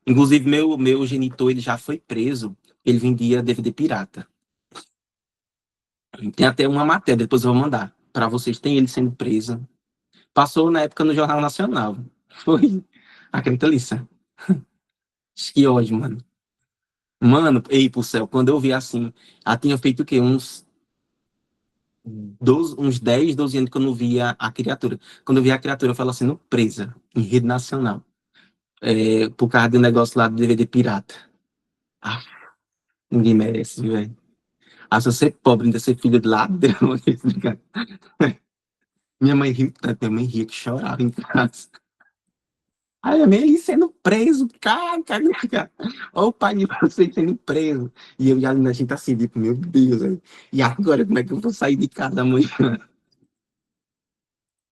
Inclusive, meu genitor, ele já foi preso. Ele vendia DVD pirata. Tem até uma matéria, depois eu vou mandar para vocês. Tem ele sendo preso. Passou na época no Jornal Nacional. Foi. Acredita nisso? Que ódio, mano. Mano, ei, pro céu, quando eu vi assim, ela tinha feito o quê? Uns 10, 12 anos que eu não via a criatura. Quando eu vi a criatura, eu falo sendo presa em rede nacional. Por causa do negócio lá do DVD pirata. Ah, ninguém merece, velho. Se eu ser pobre, ainda ser filho de ladrão. Minha mãe riu tanto, minha mãe ria que chorava em casa. Aí a minha aí sendo preso, cara. Olha o pai de vocês sendo preso. E eu e a gente assim, tipo, meu Deus, velho. E agora, como é que eu vou sair de casa amanhã?